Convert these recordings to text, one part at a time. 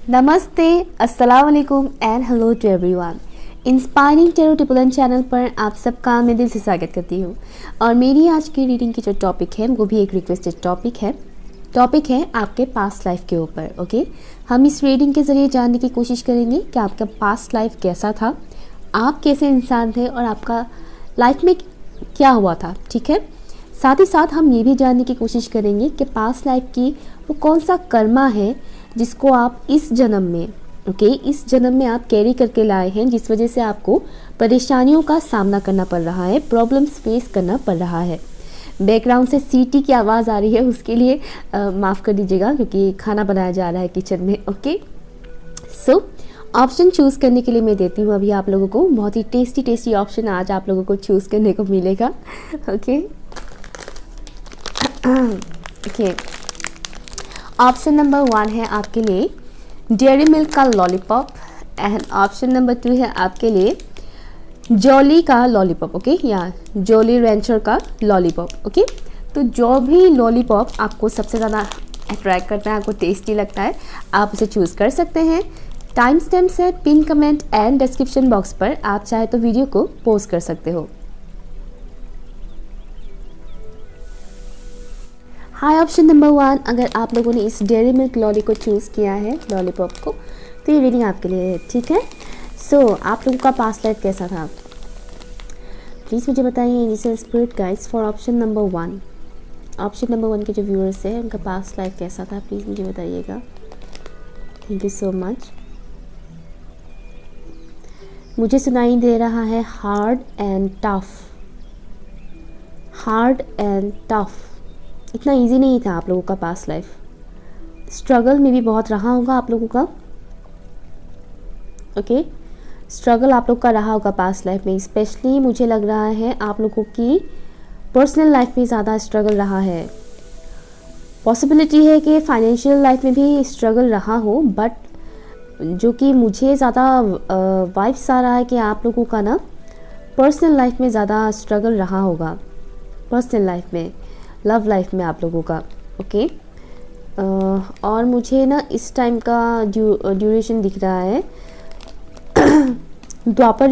नमस्ते, अस्सलाम वालेकुम and hello to everyone. Inspiring tarot टिपुलन चैनल पर आप सबका मैं दिल से स्वागत करती हूँ। और मेरी आज की रीडिंग की जो टॉपिक है वो भी एक रिक्वेस्टेड टॉपिक है आपके पास्ट लाइफ के ऊपर। ओके, हम इस रीडिंग के ज़रिए जानने की कोशिश करेंगे कि आपका पास्ट लाइफ कैसा था, आप कैसे इंसान थे और आपका लाइफ में क्या हुआ था। ठीक है, साथ ही साथ हम ये भी जानने की कोशिश करेंगे कि पास्ट लाइफ की वो कौन सा कर्मा है जिसको आप इस जन्म में इस जन्म में आप कैरी करके लाए हैं, जिस वजह से आपको परेशानियों का सामना करना पड़ रहा है, प्रॉब्लम्स फेस करना पड़ रहा है। बैकग्राउंड से सीटी की आवाज़ आ रही है, उसके लिए माफ़ कर दीजिएगा क्योंकि खाना बनाया जा रहा है किचन में। ओके, सो ऑप्शन चूज़ करने के लिए मैं देती हूँ अभी आप लोगों को बहुत ही टेस्टी ऑप्शन आज आप लोगों को चूज़ करने को मिलेगा। ओके ओके, ऑप्शन नंबर 1 है आपके लिए डेयरी मिल्क का लॉलीपॉप एंड ऑप्शन नंबर 2 है आपके लिए जॉली का लॉलीपॉप। ओके, या जॉली रेंचर का लॉलीपॉप। ओके, तो जो भी लॉलीपॉप आपको सबसे ज़्यादा अट्रैक्ट करता है, आपको टेस्टी लगता है, आप उसे चूज़ कर सकते हैं। टाइम स्टैम्प्स है pin comment and description box पर, आप चाहे तो वीडियो को पोस्ट कर सकते हो। हाई ऑप्शन नंबर 1, अगर आप लोगों ने इस डेयरी मिल्क लॉली को चूज़ किया है, लॉलीपॉप को, तो ये रीडिंग आपके लिए है। ठीक है, सो आप लोगों का पास्ट लाइफ कैसा था प्लीज़ मुझे बताइए। This is spirit guides for option number 1। Option number 1 के जो व्यूअर्स हैं उनका पास्ट लाइफ कैसा था प्लीज़ मुझे बताइएगा। Thank you so much. मुझे सुनाई दे रहा है हार्ड एंड टफ। इतना इजी नहीं था आप लोगों का पास्ट लाइफ, स्ट्रगल में भी बहुत रहा होगा आप लोगों का। ओके, स्ट्रगल आप लोग का रहा होगा पास्ट लाइफ में। स्पेशली मुझे लग रहा है आप लोगों की पर्सनल लाइफ में ज़्यादा स्ट्रगल रहा है। पॉसिबिलिटी है कि फाइनेंशियल लाइफ में भी स्ट्रगल रहा हो, बट जो कि मुझे ज़्यादा वाइब्स आ रहा है कि आप लोगों का ना पर्सनल लाइफ में ज़्यादा स्ट्रगल रहा होगा, पर्सनल लाइफ में, लव लाइफ में आप लोगों का। ओके, और मुझे ना इस टाइम का ड्यूरेशन दिख रहा है द्वापर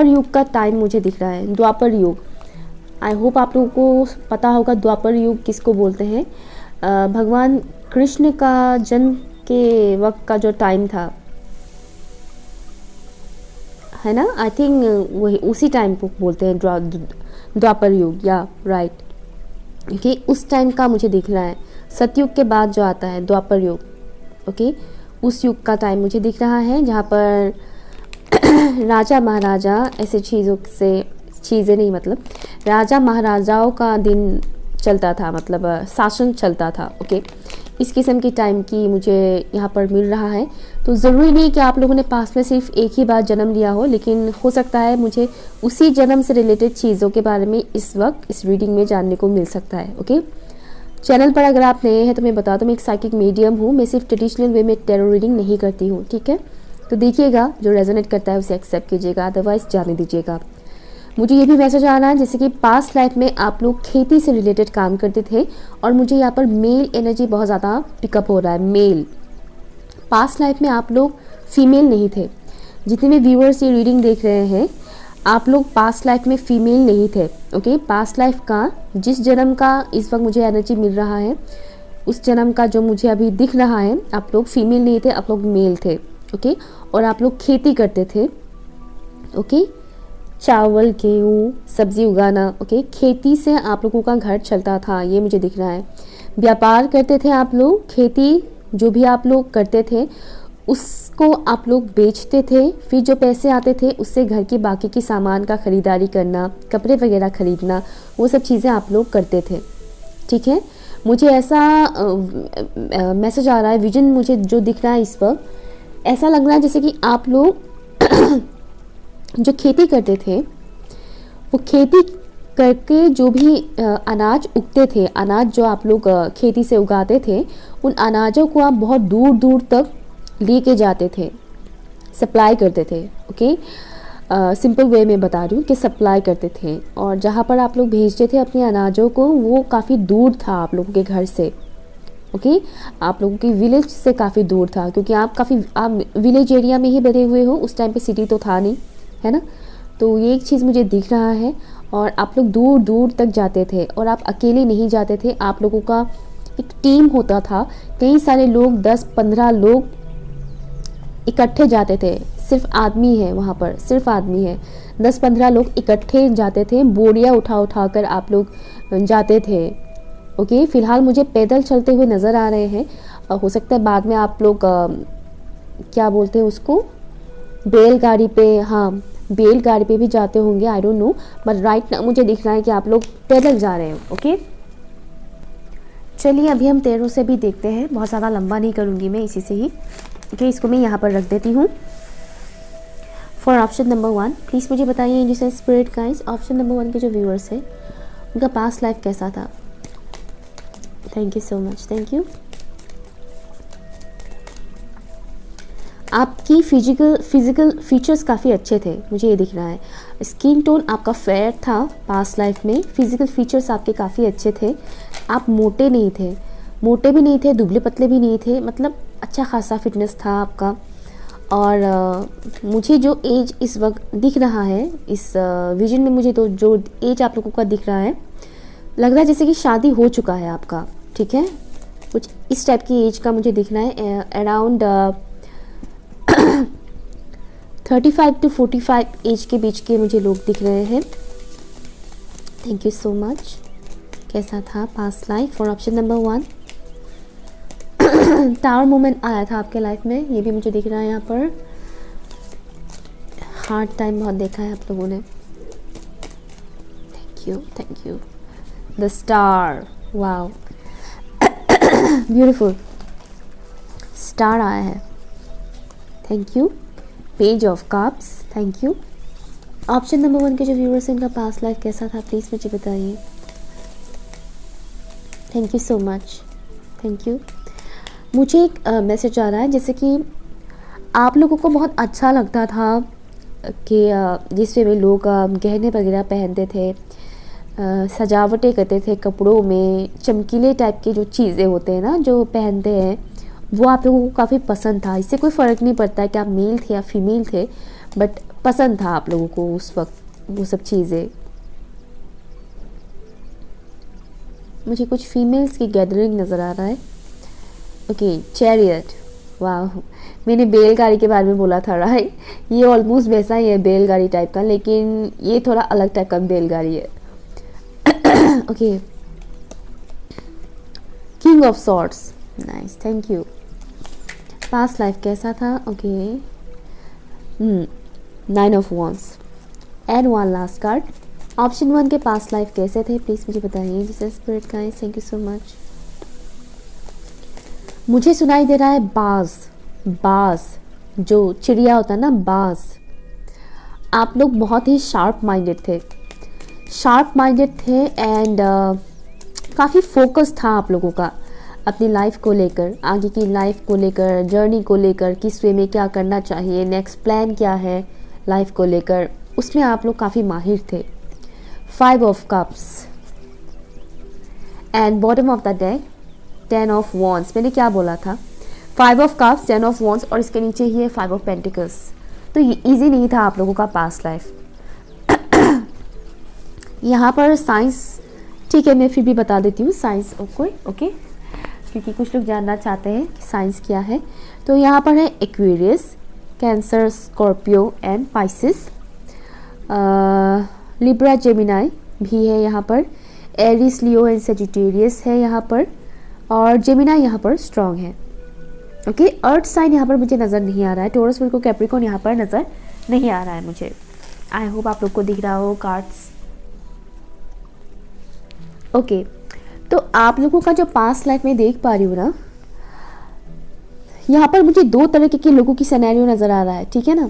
युग का टाइम मुझे दिख रहा है। द्वापर युग, आई होप आप लोगों को पता होगा द्वापर युग किसको बोलते हैं। भगवान कृष्ण का जन्म के वक्त का जो टाइम था, है ना, आई थिंक वही उसी टाइम को बोलते हैं द्वापर युग, या राइट। ओके, उस टाइम का मुझे दिख रहा है। सतयुग के बाद जो आता है द्वापर युग, ओके, उस युग का टाइम मुझे दिख रहा है, जहाँ पर राजा महाराजा ऐसे चीज़ें नहीं, मतलब राजा महाराजाओं का दिन चलता था, मतलब शासन चलता था। ओके, इस किस्म की टाइम की मुझे यहाँ पर मिल रहा है। तो ज़रूरी नहीं कि आप लोगों ने पास्ट में सिर्फ एक ही बार जन्म लिया हो, लेकिन हो सकता है मुझे उसी जन्म से रिलेटेड चीज़ों के बारे में इस वक्त इस रीडिंग में जानने को मिल सकता है। ओके, चैनल पर अगर आप नए हैं तो मैं बता दूँ, मैं एक साइकिक मीडियम हूँ, मैं सिर्फ ट्रेडिशनल वे में टैरो रीडिंग नहीं करती हूँ। ठीक है, तो देखिएगा, जो रेजोनेट करता है उसे एक्सेप्ट कीजिएगा, अदरवाइज जाने दीजिएगा। मुझे ये भी मैसेज आ रहा है जैसे कि पास्ट लाइफ में आप लोग खेती से रिलेटेड काम करते थे, और मुझे यहाँ पर मेल एनर्जी बहुत ज़्यादा पिकअप हो रहा है। मेल, पास्ट लाइफ में आप लोग फीमेल नहीं थे। जितने भी व्यूअर्स ये रीडिंग देख रहे हैं, आप लोग पास्ट लाइफ में फीमेल नहीं थे। ओके, पास्ट लाइफ का जिस जन्म का इस वक्त मुझे एनर्जी मिल रहा है, उस जन्म का जो मुझे अभी दिख रहा है, आप लोग फीमेल नहीं थे, आप लोग मेल थे। ओके, और आप लोग खेती करते थे। ओके, चावल, गेहूँ, सब्जी उगाना। ओके, खेती से आप लोगों का घर चलता था, ये मुझे दिख रहा है। व्यापार करते थे आप लोग, खेती जो भी आप लोग करते थे उसको आप लोग बेचते थे, फिर जो पैसे आते थे उससे घर की बाकी की सामान का ख़रीदारी करना, कपड़े वगैरह ख़रीदना, वो सब चीज़ें आप लोग करते थे। ठीक है, मुझे ऐसा मैसेज आ रहा है, विजन मुझे जो दिख रहा है इस वक्त, ऐसा लग रहा है जैसे कि आप लोग जो खेती करते थे, वो खेती करके जो भी अनाज उगते थे, अनाज जो आप लोग खेती से उगाते थे, उन अनाजों को आप बहुत दूर दूर तक लेके जाते थे, सप्लाई करते थे। ओके, सिंपल वे में बता रही हूँ कि सप्लाई करते थे, और जहाँ पर आप लोग भेजते थे अपने अनाजों को, वो काफ़ी दूर था आप लोगों के घर से। ओके। आप लोगों की विलेज से काफ़ी दूर था, क्योंकि आप विलेज एरिया में ही बने हुए हो, उस टाइम पे सिटी तो था नहीं, है ना। तो ये एक चीज़ मुझे दिख रहा है। और आप लोग दूर दूर तक जाते थे, और आप अकेले नहीं जाते थे, आप लोगों का एक टीम होता था। कई सारे लोग, 10-15 लोग इकट्ठे जाते थे। सिर्फ आदमी है वहाँ पर, सिर्फ आदमी है, 10-15 लोग इकट्ठे जाते थे, बोरियाँ उठा उठा कर आप लोग जाते थे। ओके, फ़िलहाल मुझे पैदल चलते हुए नज़र आ रहे हैं। हो सकता है बाद में आप लोग क्या बोलते हैं उसको, बैलगाड़ी पे, हाँ बैलगाड़ी पे भी जाते होंगे, I don't know, but right ना मुझे दिख रहा है कि आप लोग पैदल जा रहे हो। ओके, चलिए अभी हम तेरों से भी देखते हैं, बहुत ज़्यादा लंबा नहीं करूँगी मैं, इसी से ही। ओके, इसको मैं यहाँ पर रख देती हूँ। फॉर ऑप्शन नंबर 1 प्लीज़ मुझे बताइए जिसे स्पिरिट गाइस, ऑप्शन नंबर 1 के जो व्यूअर्स हैं उनका पास्ट लाइफ कैसा था। Thank you so much, thank you. आपकी फिजिकल फीचर्स काफ़ी अच्छे थे, मुझे ये दिख रहा है। स्किन टोन आपका फेयर था पास्ट लाइफ में, फिजिकल फीचर्स आपके काफ़ी अच्छे थे। आप मोटे नहीं थे, मोटे भी नहीं थे, दुबले पतले भी नहीं थे, मतलब अच्छा खासा फिटनेस था आपका। और मुझे जो एज इस वक्त दिख रहा है इस विजन में, मुझे तो जो एज आप लोगों का दिख रहा है, लग रहा है जैसे कि शादी हो चुका है आपका, ठीक है। कुछ इस टाइप की एज का मुझे दिख रहा है, अराउंड 35 to 45 एज के बीच के मुझे लोग दिख रहे हैं। Thank you so much. कैसा था past life for option number 1। Tower moment आया था आपके लाइफ में, ये भी मुझे दिख रहा है यहाँ पर। हार्ड टाइम बहुत देखा है आप लोगों ने। Thank you, thank you. The star, wow beautiful, star आया है, thank you. Page of cups, thank you. Option number 1 के जो व्यूअर्स हैं इनका पास्ट लाइफ कैसा था, प्लीज़ मुझे बताइए। Thank you so much, thank you. मुझे एक मैसेज आ रहा है जैसे कि आप लोगों को बहुत अच्छा लगता था कि जिस वे में लोग गहने वगैरह पहनते थे, सजावटें करते थे कपड़ों में, चमकीले टाइप की जो चीज़ें होते हैं ना जो पहनते हैं, वो आप लोगों को काफ़ी पसंद था। इससे कोई फ़र्क नहीं पड़ता है कि आप मेल थे या फीमेल थे, बट पसंद था आप लोगों को उस वक्त वो सब चीज़ें। मुझे कुछ फीमेल्स की गैदरिंग नज़र आ रहा है। ओके, चैरियट, वाह, मैंने बैलगाड़ी के बारे में बोला था राइट, ये ऑलमोस्ट वैसा ही है बैलगाड़ी टाइप का, लेकिन ये थोड़ा अलग टाइप का बैलगाड़ी है। Okay, king of swords, nice, thank you. Past life कैसा था, okay, 9 of wands and 1 last card. Option 1 के पास्ट लाइफ कैसे थे, प्लीज़ मुझे बताइए जिसे spirit guys, thank you so much. मुझे सुनाई दे रहा है बाज, बाज जो चिड़िया होता है ना, बाज। आप लोग बहुत ही शार्प माइंडेड थे, शार्प माइंडेड थे, एंड काफ़ी फोकस था आप लोगों का अपनी लाइफ को लेकर, आगे की लाइफ को लेकर, जर्नी को लेकर, किस वे में क्या करना चाहिए, नेक्स्ट प्लान क्या है लाइफ को लेकर, उसमें आप लोग काफ़ी माहिर थे। 5 of cups and bottom of the deck 10 of wands. मैंने क्या बोला था, 5 ऑफ कप्स, 10 ऑफ वॉन्ड्स, और इसके नीचे ही है 5 ऑफ पेंटिकल्स। तो ये ईजी नहीं था आप लोगों का पास्ट लाइफ। यहाँ पर साइंस, ठीक है मैं फिर भी बता देती हूँ साइंस, ओके, क्योंकि कुछ लोग जानना चाहते हैं कि साइंस क्या है। तो यहाँ पर है Aquarius, cancer, Scorpio and Pisces, Libra, Gemini भी है यहाँ पर, एरिस, लियो एंड सेजिटेरियस है यहाँ पर, और जेमिनाई यहाँ पर स्ट्रॉन्ग है। ओके, अर्थ साइन यहाँ पर मुझे नज़र नहीं आ रहा है, टोरस, विर्गो, कैप्रिकॉर्न यहाँ पर नज़र नहीं आ रहा है मुझे। आई होप आप लोग को दिख रहा हो कार्ड्स। ओके, तो आप लोगों का जो पास्ट लाइफ में देख पा रही हूँ ना, यहाँ पर मुझे 2 तरह के लोगों की सिनेरियो नज़र आ रहा है, ठीक है ना।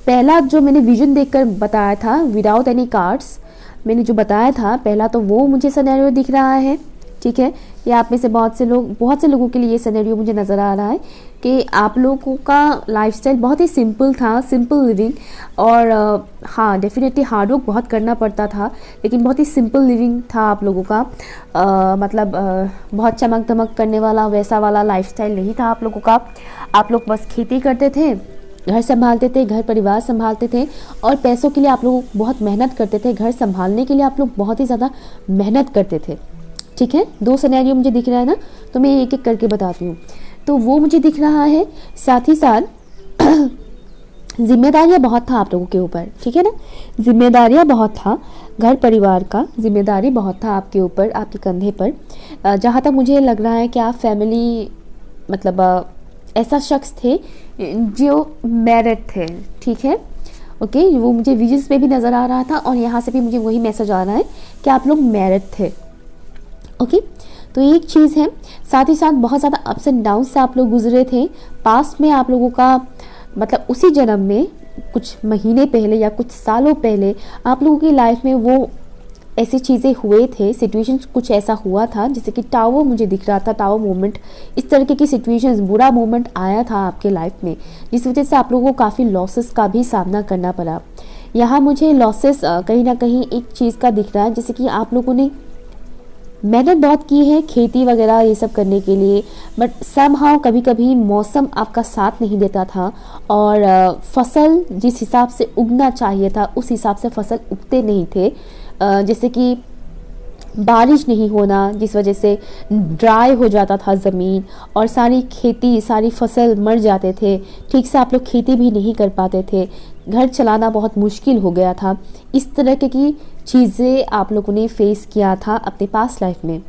पहला जो मैंने विजन देखकर बताया था विदाउट एनी कार्ड्स, मैंने जो बताया था पहला, तो वो मुझे सिनेरियो दिख रहा है, ठीक है, या आप में से बहुत से लोगों के लिए ये सिनेरियो मुझे नज़र आ रहा है कि आप लोगों का लाइफस्टाइल बहुत ही सिंपल था, सिंपल लिविंग। और हाँ, डेफिनेटली हार्ड वर्क बहुत करना पड़ता था, लेकिन बहुत ही सिंपल लिविंग था आप लोगों का। बहुत चमक दमक करने वाला वैसा वाला लाइफस्टाइल नहीं था आप लोगों का। आप लोग बस खेती करते थे, घर संभालते थे, घर परिवार संभालते थे, और पैसों के लिए आप लोग बहुत मेहनत करते थे। घर संभालने के लिए आप लोग बहुत ही ज़्यादा मेहनत करते थे। ठीक है, 2 सिनेरियो मुझे दिख रहा है ना, तो मैं एक एक करके बताती हूँ। तो वो मुझे दिख रहा है, साथ ही साथ जिम्मेदारियाँ बहुत था आप लोगों के ऊपर। ठीक है ना, जिम्मेदारियाँ बहुत था, घर परिवार का जिम्मेदारी बहुत था आपके ऊपर, आपके कंधे पर। जहाँ तक मुझे लग रहा है कि आप फैमिली मतलब ऐसा शख्स थे जो मैरिड थे। ठीक है, ओके, वो मुझे विजन्स में भी नज़र आ रहा था, और यहाँ से भी मुझे वही मैसेज आ रहा है कि आप लोग मैरिड थे। ओके, तो ये एक चीज़ है। साथ ही साथ बहुत ज़्यादा अप्स एंड डाउन से आप लोग गुजरे थे। पास्ट में आप लोगों का मतलब उसी जन्म में कुछ महीने पहले या कुछ सालों पहले आप लोगों की लाइफ में वो ऐसी चीज़ें हुए थे, सिचुएशंस कुछ ऐसा हुआ था, जैसे कि टावर मुझे दिख रहा था, टावर मोमेंट, इस तरीके की सिचुएशंस, बुरा मोमेंट आया था आपके लाइफ में, जिस वजह से आप लोगों को काफ़ी लॉसेस का भी सामना करना पड़ा। यहाँ मुझे लॉसेस कहीं ना कहीं एक चीज़ का दिख रहा है, जैसे कि आप लोगों ने मेहनत बहुत की है खेती वगैरह ये सब करने के लिए, बट समहाउ कभी कभी मौसम आपका साथ नहीं देता था, और फसल जिस हिसाब से उगना चाहिए था उस हिसाब से फसल उगते नहीं थे। जैसे कि बारिश नहीं होना, जिस वजह से ड्राई हो जाता था ज़मीन, और सारी खेती, सारी फसल मर जाते थे। ठीक से आप लोग खेती भी नहीं कर पाते थे, घर चलाना बहुत मुश्किल हो गया था। इस तरह की चीज़ें आप लोगों ने फेस किया था अपने पास्ट लाइफ में।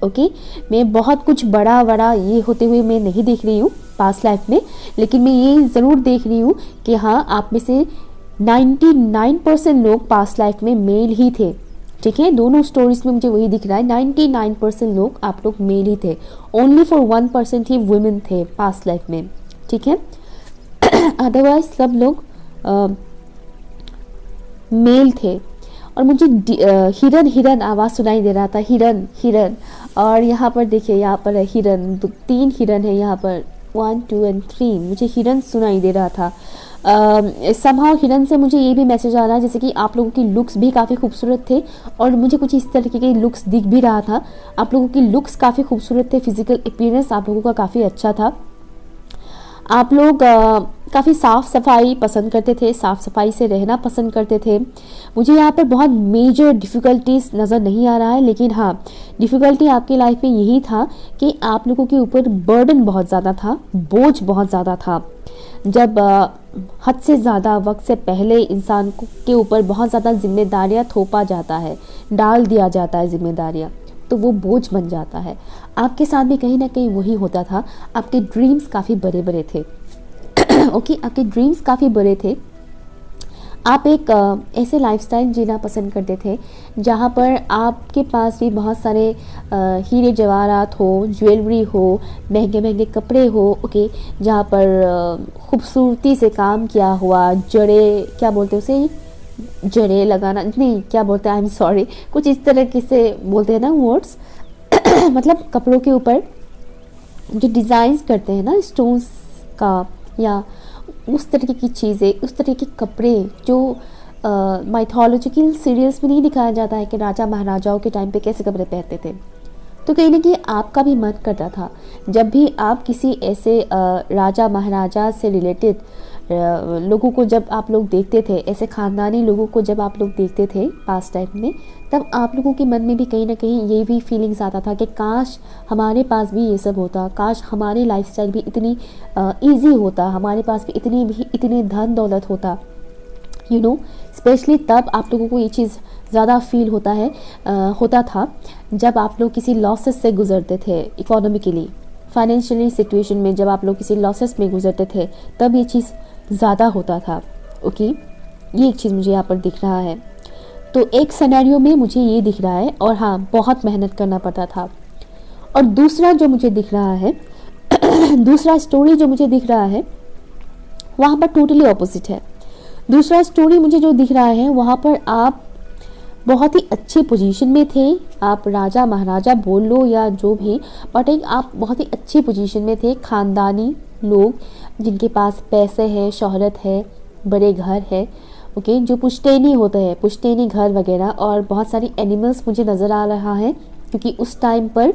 ओके, मैं बहुत कुछ बड़ा बड़ा ये होते हुए मैं नहीं देख रही हूँ पास्ट लाइफ में, लेकिन मैं ये ज़रूर देख रही हूँ कि हाँ, आप में से 99% लोग पास्ट लाइफ में मेल ही थे। ठीक है, दोनों स्टोरीज में मुझे वही दिख रहा है, 99% लोग आप लोग मेल ही थे, ओनली फॉर 1% ही वुमेन थे पास्ट लाइफ में। ठीक है, अदरवाइज सब लोग मेल थे। और मुझे हिरन हिरन आवाज़ सुनाई दे रहा था, हिरन हिरन। और यहाँ पर देखिए, यहाँ पर हिरन, 3 हिरन है यहाँ पर, 1 2 और 3, मुझे हिरन सुनाई दे रहा था। समहाउ हिरन से मुझे ये भी मैसेज आ रहा है जैसे कि आप लोगों की लुक्स भी काफ़ी खूबसूरत थे, और मुझे कुछ इस तरीके के लुक्स दिख भी रहा था। आप लोगों की लुक्स काफ़ी खूबसूरत थे, फिजिकल अपीयरेंस आप लोगों का काफ़ी अच्छा था। आप लोग काफ़ी साफ़ सफाई पसंद करते थे, साफ़ सफाई से रहना पसंद करते थे। मुझे यहाँ पर बहुत मेजर डिफ़िकल्टीज नज़र नहीं आ रहा है, लेकिन हाँ, डिफ़िकल्टी आपकी लाइफ में यही था कि आप लोगों के ऊपर बर्डन बहुत ज़्यादा था, बोझ बहुत ज़्यादा था। जब हद से ज़्यादा वक्त से पहले इंसान के ऊपर बहुत ज़्यादा जिम्मेदारियाँ थोपा जाता है, डाल दिया जाता है जिम्मेदारियाँ, तो वो बोझ बन जाता है। आपके साथ भी कहीं ना कहीं वही होता था। आपके ड्रीम्स काफ़ी बड़े बड़े थे। ओके, आपके ड्रीम्स काफ़ी बड़े थे। आप एक ऐसे लाइफस्टाइल जीना पसंद करते थे जहाँ पर आपके पास भी बहुत सारे हीरे जवाहरात हो, ज्वेलरी हो, महंगे महंगे कपड़े हो। ओके, जहाँ पर खूबसूरती से काम किया हुआ, जड़े क्या बोलते हैं उसे, जड़े लगाना नहीं, क्या बोलते हैं, आई एम सॉरी, कुछ इस तरह से बोलते हैं ना वर्ड्स। मतलब कपड़ों के ऊपर जो डिज़ाइंस करते हैं ना स्टोन्स का, या उस तरीके की चीज़ें, उस तरह के कपड़े जो माइथोलॉजिकल सीरियल्स में नहीं दिखाया जाता है कि राजा महाराजाओं के टाइम पे कैसे कपड़े पहनते थे। तो कहीं ना कहीं आपका भी मन करता था, जब भी आप किसी ऐसे राजा महाराजा से रिलेटेड लोगों को जब आप लोग देखते थे, ऐसे ख़ानदानी लोगों को जब आप लोग देखते थे पास्ट टाइम में, तब आप लोगों के मन में भी कहीं ना कहीं ये भी फीलिंग्स आता था कि काश हमारे पास भी ये सब होता, काश हमारी लाइफस्टाइल भी इतनी इजी होता, हमारे पास भी इतने धन दौलत होता। यू नो, स्पेशली तब आप लोगों को ये चीज़ ज़्यादा फील होता था जब आप लोग किसी लॉसेस से गुजरते थे, इकोनॉमिकली, फाइनेंशियली सिचुएशन में जब आप लोग किसी लॉसेस में गुजरते थे, तब ये चीज़ ज़्यादा होता था। ओके, ये एक चीज़ मुझे यहाँ पर दिख रहा है। तो एक सिनेरियो में मुझे ये दिख रहा है, और हाँ, बहुत मेहनत करना पड़ता था। और दूसरा जो मुझे दिख रहा है दूसरा स्टोरी जो मुझे दिख रहा है वहाँ पर टोटली ऑपोजिट है। दूसरा स्टोरी मुझे जो दिख रहा है वहाँ पर आप बहुत ही अच्छे पोजीशन में थे, आप राजा महाराजा बोल लो या जो भी, बट एक आप बहुत ही अच्छी पोजीशन में थे, ख़ानदानी लोग जिनके पास पैसे हैं, शोहरत है, बड़े घर है, ओके, जो पुश्तैनी होता है, पुश्तैनी घर वगैरह, और बहुत सारी एनिमल्स मुझे नज़र आ रहा है क्योंकि उस टाइम पर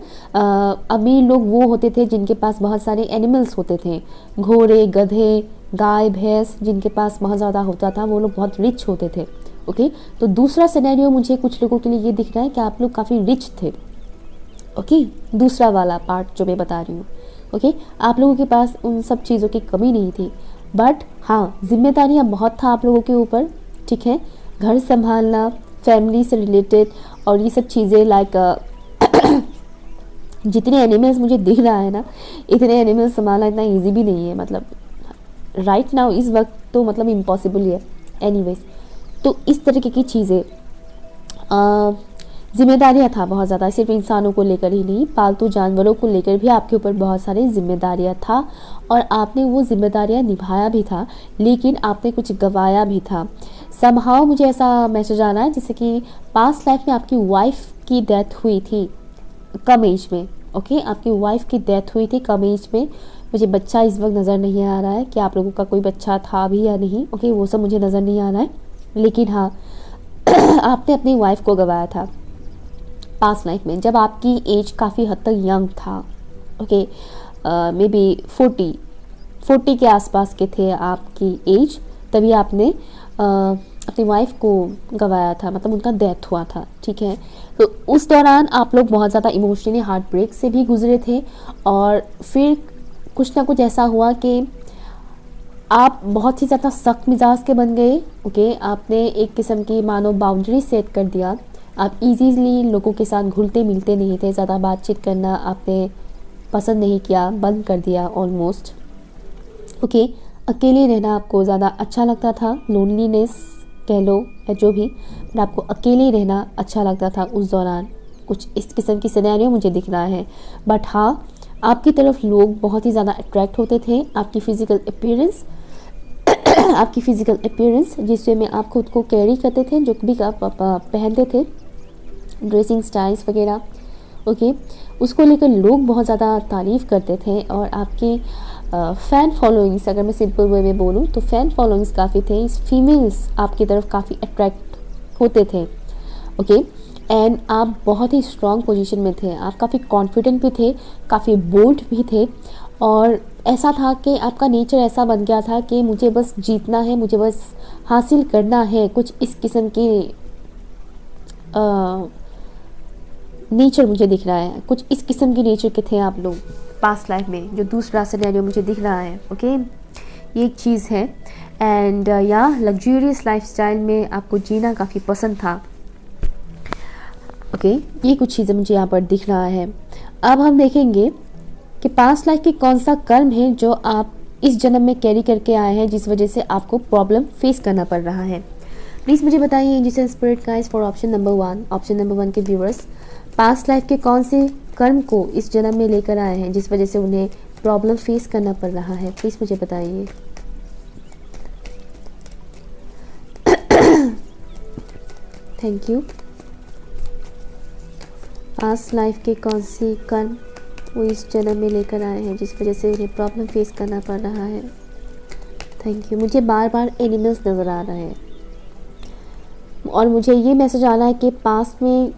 अमीर लोग वो होते थे जिनके पास बहुत सारे एनिमल्स होते थे, घोड़े, गधे, गाय, भैंस, जिनके पास बहुत ज़्यादा होता था, वो लोग बहुत रिच होते थे। ओके, तो दूसरा सिनेरियो मुझे कुछ लोगों के लिए ये दिख रहा है कि आप लोग काफ़ी रिच थे। ओके, दूसरा वाला पार्ट जो मैं बता रही हूँ, ओके, आप लोगों के पास उन सब चीज़ों की कमी नहीं थी, बट हाँ, जिम्मेदारियाँ बहुत था आप लोगों के ऊपर, ठीक है, घर संभालना, फैमिली से रिलेटेड, और ये सब चीज़ें लाइक जितने एनिमल्स मुझे दिख रहा है ना, इतने एनिमल्स संभालना इतना इजी भी नहीं है, मतलब राइट नाउ इस वक्त तो मतलब इम्पॉसिबल ही है। एनीवेज, तो इस तरीके की चीज़ें, जिम्मेदारियाँ था बहुत ज़्यादा, सिर्फ इंसानों को लेकर ही नहीं, पालतू जानवरों को लेकर भी आपके ऊपर बहुत सारी जिम्मेदारियाँ था, और आपने वो जिम्मेदारियाँ निभाया भी था, लेकिन आपने कुछ गंवाया भी था। समहाउ मुझे ऐसा मैसेज आ रहा है जैसे कि पास्ट लाइफ में आपकी वाइफ की डेथ हुई थी कम एज में। ओके, आपकी वाइफ की डेथ हुई थी कम एज में। मुझे बच्चा इस वक्त नज़र नहीं आ रहा है कि आप लोगों का कोई बच्चा था भी या नहीं, ओके, वो सब मुझे नज़र नहीं आ रहा है, लेकिन हाँ आपने अपनी वाइफ को गंवाया था पास्ट लाइफ में, जब आपकी एज काफ़ी हद तक यंग था। ओके, मे बी 40 के आसपास के थे आपकी एज, तभी आपने अपनी वाइफ को गंवाया था, मतलब उनका डेथ हुआ था, ठीक है। तो उस दौरान आप लोग बहुत ज़्यादा इमोशनली हार्ट ब्रेक से भी गुजरे थे, और फिर कुछ ना कुछ ऐसा हुआ कि आप बहुत ही ज़्यादा सख्त मिजाज के बन गए। ओके, आपने एक किस्म की मानो बाउंड्री सेट कर दिया, आप इजीली लोगों के साथ घुलते मिलते नहीं थे, ज़्यादा बातचीत करना आपने पसंद नहीं किया, बंद कर दिया ऑलमोस्ट। ओके, अकेले रहना आपको ज़्यादा अच्छा लगता था, लोनलीनेस कह लो या जो भी, पर आपको अकेले रहना अच्छा लगता था उस दौरान। कुछ इस किस्म की सिनेरियो मुझे दिख रहा है, बट हाँ, आपकी तरफ लोग बहुत ही ज़्यादा अट्रैक्ट होते थे, आपकी फ़िज़िकल अपीयरेंस आपकी फ़िज़िकल अपीयरेंस जिससे में आप खुद को कैरी करते थे, जो भी आप पहनते थे, ड्रेसिंग स्टाइल्स वगैरह, ओके, उसको लेकर लोग बहुत ज़्यादा तारीफ़ करते थे, और आपकी फ़ैन फॉलोइंग्स, अगर मैं सिंपल वे में बोलूँ तो फ़ैन फॉलोइंग्स काफ़ी थे, इस फीमेल्स आपकी तरफ काफ़ी अट्रैक्ट होते थे। ओके, एंड आप बहुत ही स्ट्रॉन्ग पोजीशन में थे, आप काफ़ी कॉन्फिडेंट भी थे, काफ़ी बोल्ड भी थे, और ऐसा था कि आपका नेचर ऐसा बन गया था कि मुझे बस जीतना है, मुझे बस हासिल करना है, कुछ इस किस्म की नेचर मुझे दिख रहा है, कुछ इस किस्म की नेचर के थे आप लोग पास्ट लाइफ में, जो दूसरा सिनेरियो मुझे दिख रहा है। ओके, ये एक चीज़ है, एंड या लग्जूरियस लाइफस्टाइल में आपको जीना काफ़ी पसंद था। ओके, ये कुछ चीज़ें मुझे यहाँ पर दिख रहा है। अब हम देखेंगे कि पास्ट लाइफ की कौन सा कर्म है जो आप इस जन्म में कैरी करके आए हैं, जिस वजह से आपको प्रॉब्लम फेस करना पड़ रहा है। प्लीज़ मुझे बताइए जिसे spirit guides for option number 1, option number 1 के व्यूअर्स, पास्ट लाइफ के कौन से कर्म को इस जन्म में लेकर आए हैं जिस वजह से उन्हें प्रॉब्लम फेस करना पड़ रहा है, प्लीज़ मुझे बताइए। Thank you. पास्ट लाइफ के कौन सी कर्म वो इस जन्म में लेकर आए हैं जिस वजह से उन्हें प्रॉब्लम फेस करना पड़ रहा है। Thank you. मुझे बार बार एनिमल्स नज़र आ रहे हैं, और मुझे ये मैसेज आ रहा है कि पास्ट में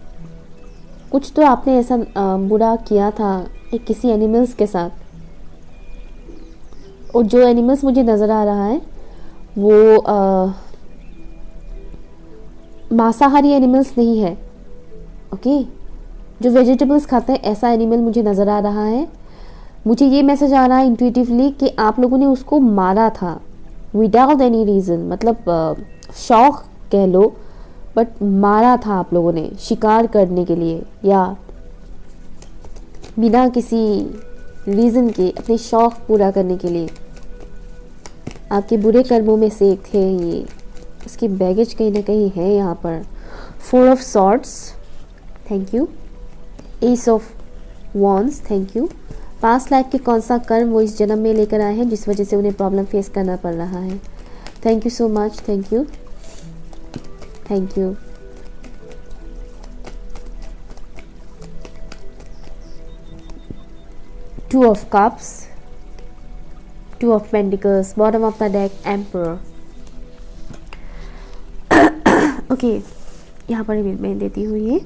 कुछ तो आपने ऐसा बुरा किया था एक किसी एनिमल्स के साथ, और जो एनिमल्स मुझे नज़र आ रहा है वो मांसाहारी एनिमल्स नहीं है। ओके, जो वेजिटेबल्स खाते हैं ऐसा एनिमल मुझे नज़र आ रहा है। मुझे ये मैसेज आ रहा है इंट्यूटिवली कि आप लोगों ने उसको मारा था विदाउट एनी रीज़न, मतलब शौक कह लो, बट मारा था आप लोगों ने शिकार करने के लिए, या बिना किसी रीज़न के अपने शौक पूरा करने के लिए। आपके बुरे कर्मों में से एक है ये, इसकी बैगेज कहीं ना कहीं है यहाँ पर। 4 of swords, thank you. S of wands, thank you. Past life के कौन सा कर्म वो इस जन्म में लेकर आए हैं जिस वजह से उन्हें प्रॉब्लम फेस करना पड़ रहा है। Thank you so much, thank you, thank you. Two of cups, two of pentacles, bottom of the deck emperor. Okay, यहाँ पर मैं देती हूँ ये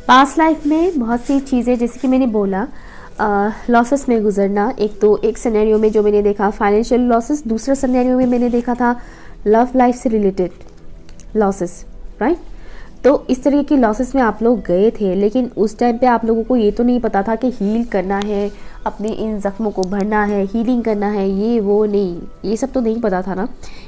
पास्ट लाइफ में बहुत सी चीज़ें, जैसे कि मैंने बोला लॉसेस में गुजरना। एक सिनेरियो में जो मैंने देखा फाइनेंशियल लॉसेस, दूसरा सिनेरियो में मैंने देखा था लव लाइफ से रिलेटेड लॉसेस, राइट। तो इस तरीके की लॉसेस में आप लोग गए थे, लेकिन उस टाइम पे आप लोगों को ये तो नहीं पता था कि हील करना है, अपने इन ज़ख्मों को भरना है, हीलिंग करना है, ये वो नहीं, ये सब तो नहीं पता था ना।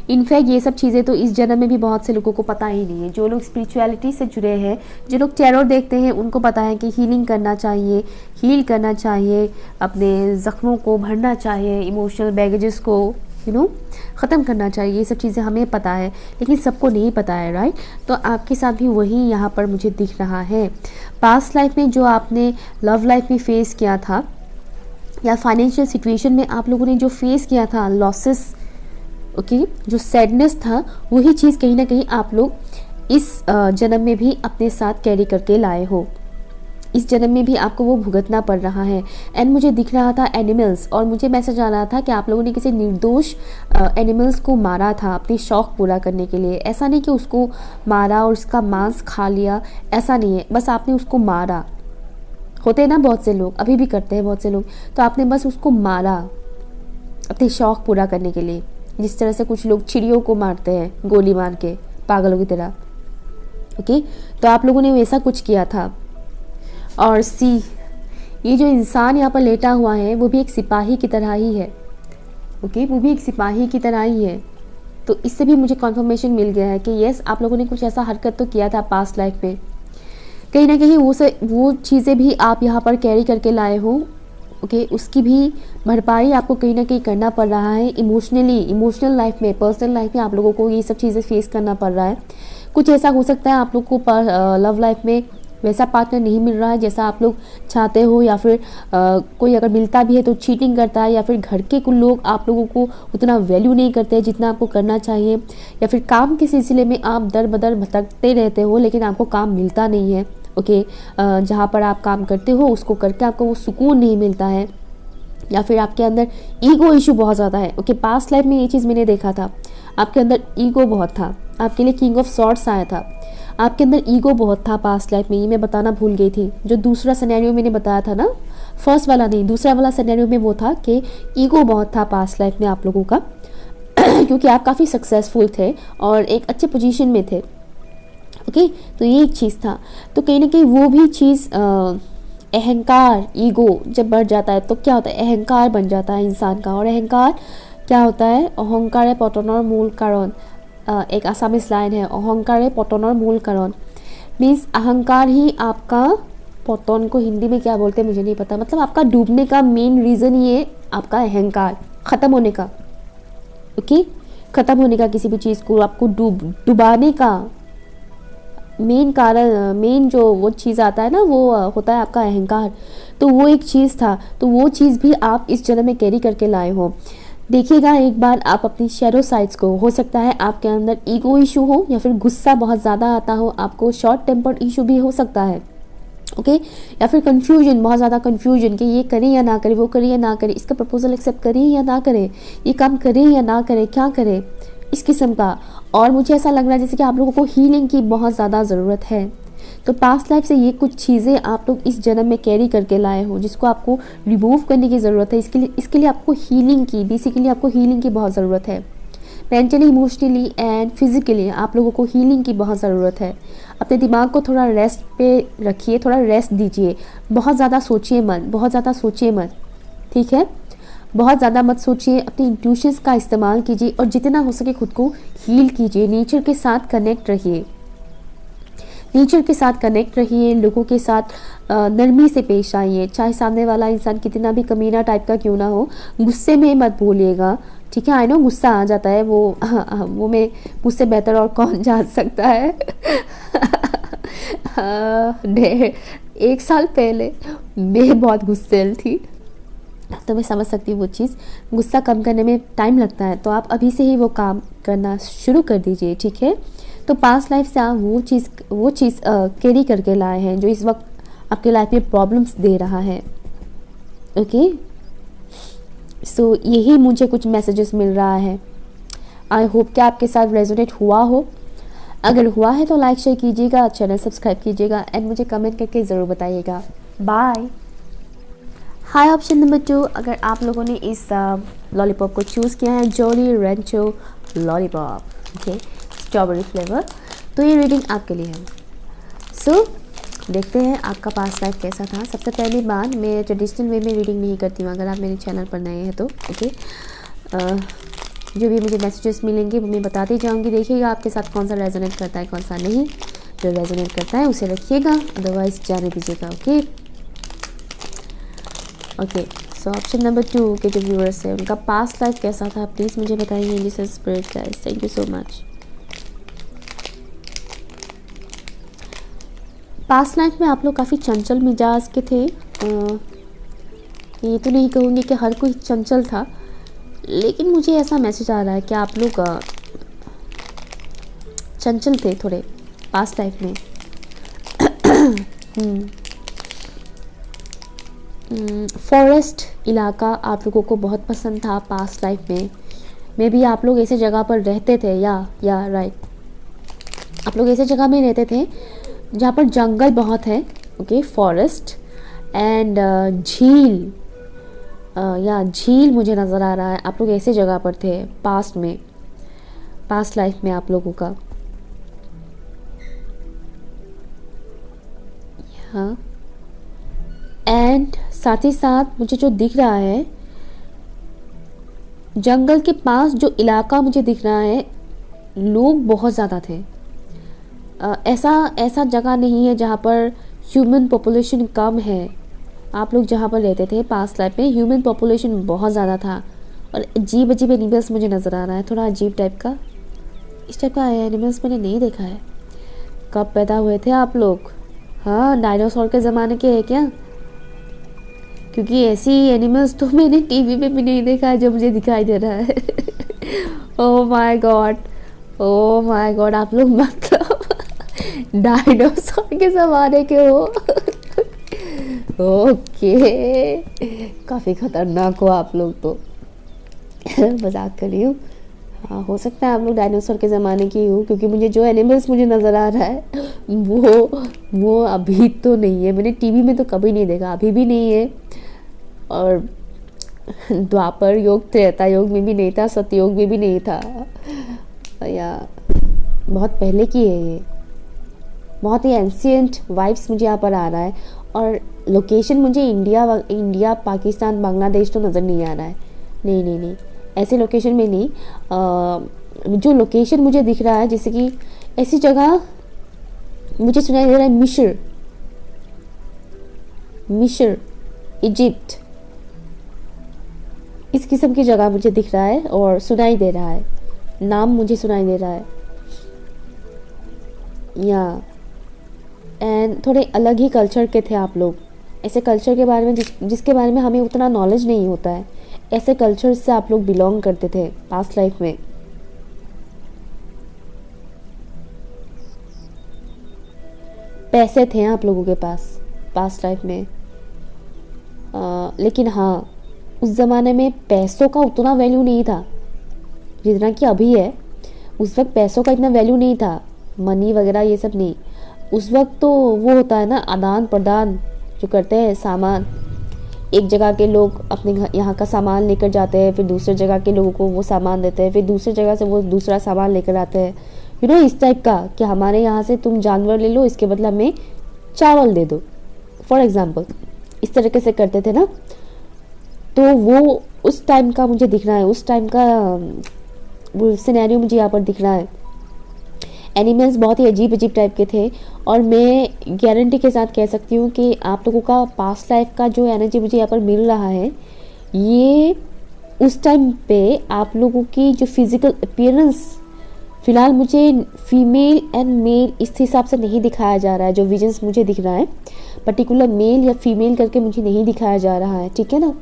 इनफैक्ट ये सब चीज़ें तो इस जन्म में भी बहुत से लोगों को पता ही नहीं है। जो लोग स्पिरिचुअलिटी से जुड़े हैं, जो लोग टैरो देखते हैं, उनको पता है कि हीलिंग करना चाहिए, हील करना चाहिए, अपने ज़ख्मों को भरना चाहिए, इमोशनल बैगेजेस को ख़त्म करना चाहिए। ये सब चीज़ें हमें पता है, लेकिन सबको नहीं पता है, राइट। तो आपके साथ भी वही यहाँ पर मुझे दिख रहा है। पास्ट लाइफ में जो आपने लव लाइफ में फेस किया था, या फाइनेंशियल सिचुएशन में आप लोगों ने जो फेस किया था लॉसेस, ओके, जो सैडनेस था, वही चीज़ कहीं ना कहीं आप लोग इस जन्म में भी अपने साथ कैरी करके लाए हो। इस जन्म में भी आपको वो भुगतना पड़ रहा है। एंड मुझे दिख रहा था एनिमल्स, और मुझे मैसेज आ रहा था कि आप लोगों ने किसी निर्दोष एनिमल्स को मारा था अपने शौक़ पूरा करने के लिए। ऐसा नहीं कि उसको मारा और उसका मांस खा लिया, ऐसा नहीं है, बस आपने उसको मारा। होते हैं ना बहुत से लोग, अभी भी करते हैं बहुत से लोग, तो आपने बस उसको मारा अपने शौक़ पूरा करने के लिए। जिस तरह से कुछ लोग चिड़ियों को मारते हैं गोली मार के पागलों की तरह, ओके, तो आप लोगों ने वैसा कुछ किया था। और ये जो इंसान यहाँ पर लेटा हुआ है वो भी एक सिपाही की तरह ही है, ओके, वो भी एक सिपाही की तरह ही है। तो इससे भी मुझे कॉन्फर्मेशन मिल गया है कि यस, आप लोगों ने कुछ ऐसा हरकत तो किया था पास्ट लाइफ में। कहीं ना कहीं वो चीज़ें भी आप यहाँ पर कैरी करके लाए हो, ओके, उसकी भी भरपाई आपको कहीं ना कहीं करना पड़ रहा है। इमोशनल लाइफ में, पर्सनल लाइफ में आप लोगों को ये सब चीज़ें फेस करना पड़ रहा है। कुछ ऐसा हो सकता है आप लोग को लव लाइफ में वैसा पार्टनर नहीं मिल रहा है जैसा आप लोग चाहते हो, या फिर कोई अगर मिलता भी है तो चीटिंग करता है, या फिर घर के कुछ लोग आप लोगों को उतना वैल्यू नहीं करते हैं जितना आपको करना चाहिए, या फिर काम के सिलसिले में आप दर बदर भटकते रहते हो लेकिन आपको काम मिलता नहीं है, ओके, जहाँ पर आप काम करते हो उसको करके आपको वो सुकून नहीं मिलता है, या फिर आपके अंदर ईगो इशू बहुत ज़्यादा है, ओके। पास्ट लाइफ में ये चीज़ मैंने देखा था, आपके अंदर ईगो बहुत था। आपके लिए किंग ऑफ सॉर्ड्स आया था, आपके अंदर ईगो बहुत था पास्ट लाइफ में। ये मैं बताना भूल गई थी। जो दूसरा सिनेरियो मैंने बताया था ना, फर्स्ट वाला नहीं, दूसरा वाला सिनेरियो में वो था कि ईगो बहुत था पास्ट लाइफ में आप लोगों का क्योंकि आप काफ़ी सक्सेसफुल थे और एक अच्छे पोजीशन में थे, ओके। तो ये एक चीज़ था। तो कहीं ना कहीं वो भी चीज़ अहंकार, ईगो जब बढ़ जाता है तो क्या होता है, अहंकार बन जाता है इंसान का। और अहंकार क्या होता है, अहंकार पतनर मूल कारण। एक आसामीज लाइन है, अहंकार पतनर मूल कारण, मीन्स अहंकार ही आपका पतन को हिंदी में क्या बोलते हैं मुझे नहीं पता, मतलब आपका डूबने का मेन रीज़न ही है आपका अहंकार, ख़त्म होने का, ओके, ख़त्म होने का। किसी भी चीज़ को आपको डुबाने का मेन कारण, मेन जो वो चीज़ आता है ना, वो होता है आपका अहंकार। तो वो एक चीज़ था, तो वो चीज़ भी आप इस जन्म में कैरी करके लाए हो। देखिएगा एक बार आप अपनी शैडो साइड्स को, हो सकता है आपके अंदर ईगो इशू हो, या फिर गुस्सा बहुत ज़्यादा आता हो, आपको शॉर्ट टेम्पर्ड इशू भी हो सकता है, ओके, या फिर कंफ्यूजन, बहुत ज़्यादा कंफ्यूजन कि ये करें या ना करें, वो करें या ना करें, इसका प्रपोजल एक्सेप्ट करें या ना करें, ये काम करें या ना करें, क्या करें, इस किस्म का। और मुझे ऐसा लग रहा है जैसे कि आप लोगों को हीलिंग की बहुत ज़्यादा ज़रूरत है। तो पास्ट लाइफ से ये कुछ चीज़ें आप लोग इस जन्म में कैरी करके लाए हो, जिसको आपको रिमूव करने की ज़रूरत है। इसके लिए आपको हीलिंग की, बेसिकली आपको हीलिंग की बहुत ज़रूरत है। मेंटली, इमोशनली एंड फिजिकली आप लोगों को हीलिंग की बहुत ज़रूरत है। अपने दिमाग को थोड़ा रेस्ट पे रखिए, थोड़ा रेस्ट दीजिए, बहुत ज़्यादा सोचिए मत, बहुत ज़्यादा सोचिए मत, ठीक है, बहुत ज़्यादा मत सोचिए। अपनी इंट्यूशंस का इस्तेमाल कीजिए और जितना हो सके खुद को हील कीजिए। नेचर के साथ कनेक्ट रहिए, नेचर के साथ कनेक्ट रहिए, लोगों के साथ नरमी से पेश आइए, चाहे सामने वाला इंसान कितना भी कमीना टाइप का क्यों ना हो। गुस्से में मत बोलिएगा, ठीक है। आई नो गुस्सा आ जाता है, वो मैं मुझसे बेहतर और कौन जान सकता है 1 साल पहले मैं बहुत गुस्सेल थी, तो मैं समझ सकती हूँ वो चीज़। गुस्सा कम करने में टाइम लगता है, तो आप अभी से ही वो काम करना शुरू कर दीजिए, ठीक है। तो पास्ट लाइफ से आप वो चीज़ कैरी करके लाए हैं जो इस वक्त आपके लाइफ में प्रॉब्लम्स दे रहा है, ओके, सो यही मुझे कुछ मैसेजेस मिल रहा है। आई होप कि आपके साथ रेजोनेट हुआ हो। अगर हुआ है तो लाइक शेयर कीजिएगा, चैनल सब्सक्राइब कीजिएगा एंड मुझे कमेंट करके ज़रूर बताइएगा। बाय। हाई ऑप्शन नंबर 2, अगर आप लोगों ने इस लॉलीपॉप को चूज़ किया है, jolly Rancho lollipop, okay, strawberry flavour, तो ये रीडिंग आपके लिए है। सो देखते हैं आपका पास्ट लाइफ कैसा था। सबसे पहली बात, मैं ट्रेडिशनल वे में रीडिंग नहीं करती हूँ, अगर आप मेरे चैनल पर नए हैं तो ओके। जो भी मुझे मैसेजेस मिलेंगे वो मैं बताती जाऊँगी। देखिएगा आपके साथ कौन सा रेजोनेट करता है, कौन सा नहीं। जो रेजोनेट करता है उसे रखिएगा, अदरवाइज जाने दीजिएगा। Okay okay, so option number 2 के जो व्यूअर्स हैं उनका पास्ट लाइफ कैसा था, प्लीज़ मुझे बताइए। This is spirit guys, thank you so much. Past life में आप लोग काफ़ी चंचल मिजाज के थे। ये तो नहीं कहूँगी कि हर कोई चंचल था, लेकिन मुझे ऐसा मैसेज आ रहा है कि आप लोग चंचल थे थोड़े पास्ट लाइफ में। फॉरेस्ट इलाका आप लोगों को बहुत पसंद था पास्ट लाइफ में। मे बी आप लोग ऐसे जगह पर रहते थे, या राइट, आप लोग ऐसे जगह में रहते थे जहाँ पर जंगल बहुत है, ओके, फॉरेस्ट एंड झील, या झील मुझे नज़र आ रहा है। आप लोग ऐसे जगह पर थे पास्ट में, पास्ट लाइफ में आप लोगों का। हाँ, एंड साथ ही साथ मुझे जो दिख रहा है, जंगल के पास जो इलाका मुझे दिख रहा है, लोग बहुत ज़्यादा थे। ऐसा जगह नहीं है जहाँ पर ह्यूमन पॉपुलेशन कम है। आप लोग जहाँ पर रहते थे पास्ट लाइफ में, ह्यूमन पॉपुलेशन बहुत ज़्यादा था। और अजीब अजीब एनिमल्स मुझे नज़र आ रहा है, थोड़ा अजीब टाइप का। इस टाइप का एनिमल्स मैंने नहीं देखा है। कब पैदा हुए थे आप लोग? हाँ, डायनासोर के ज़माने के हैं क्या? क्योंकि ऐसी एनिमल्स तो मैंने टीवी में भी नहीं देखा है जो मुझे दिखाई दे रहा है। Oh my God, oh my God, आप लोग मतलब डायनासोर के ज़माने के हो। ओके, काफ़ी खतरनाक हो आप लोग तो। मजाक कर रही हूँ। हाँ, हो सकता है आप लोग डायनासोर के ज़माने की हो, क्योंकि मुझे जो एनिमल्स मुझे नज़र आ रहा है वो अभी तो नहीं है। मैंने टीवी में तो कभी नहीं देखा, अभी भी नहीं है। और द्वापर योग, त्रेता योग में भी नहीं था, सतयुग में भी नहीं था, या बहुत पहले की है ये। बहुत ही एंशिएंट वाइब्स मुझे यहाँ पर आ रहा है। और लोकेशन मुझे इंडिया पाकिस्तान बांग्लादेश तो नज़र नहीं आ रहा है। नहीं, ऐसे लोकेशन में नहीं। जो लोकेशन मुझे दिख रहा है, जैसे कि ऐसी जगह मुझे सुनाई दे रहा है, मिस्र, इजिप्ट, इस किस्म की जगह मुझे दिख रहा है और सुनाई दे रहा है। नाम मुझे सुनाई दे रहा है, या एंड थोड़े अलग ही कल्चर के थे आप लोग। ऐसे कल्चर के बारे में जिसके बारे में हमें उतना नॉलेज नहीं होता है, ऐसे कल्चर से आप लोग बिलोंग करते थे पास्ट लाइफ में। पैसे थे आप लोगों के पास पास्ट लाइफ में। लेकिन हाँ, उस ज़माने में पैसों का उतना वैल्यू नहीं था जितना कि अभी है। उस वक्त पैसों का इतना वैल्यू नहीं था, मनी वगैरह ये सब नहीं। उस वक्त तो वो होता है ना, आदान प्रदान जो करते हैं सामान। एक जगह के लोग अपने घर यहाँ का सामान लेकर जाते हैं, फिर दूसरे जगह के लोगों को वो सामान देते हैं, फिर दूसरी जगह से वो दूसरा सामान लेकर आते हैं। यू नो, इस टाइप का कि हमारे यहाँ से तुम जानवर ले लो, इसके बदला में चावल दे दो, फॉर एग्ज़ाम्पल। इस तरीके से करते थे ना। तो वो उस टाइम का मुझे दिख रहा है, उस टाइम का वो सिनेरियो मुझे यहाँ पर दिख रहा है। एनिमल्स बहुत ही अजीब टाइप के थे। और मैं गारंटी के साथ कह सकती हूँ कि आप लोगों का पास्ट लाइफ का जो एनर्जी मुझे यहाँ पर मिल रहा है, ये उस टाइम पे आप लोगों की जो फिज़िकल अपीयरेंस, फ़िलहाल मुझे फीमेल एंड मेल इस हिसाब से नहीं दिखाया जा रहा है। जो विजन्स मुझे दिख रहा है, पर्टिकुलर मेल या फीमेल करके मुझे नहीं दिखाया जा रहा है, ठीक है ना।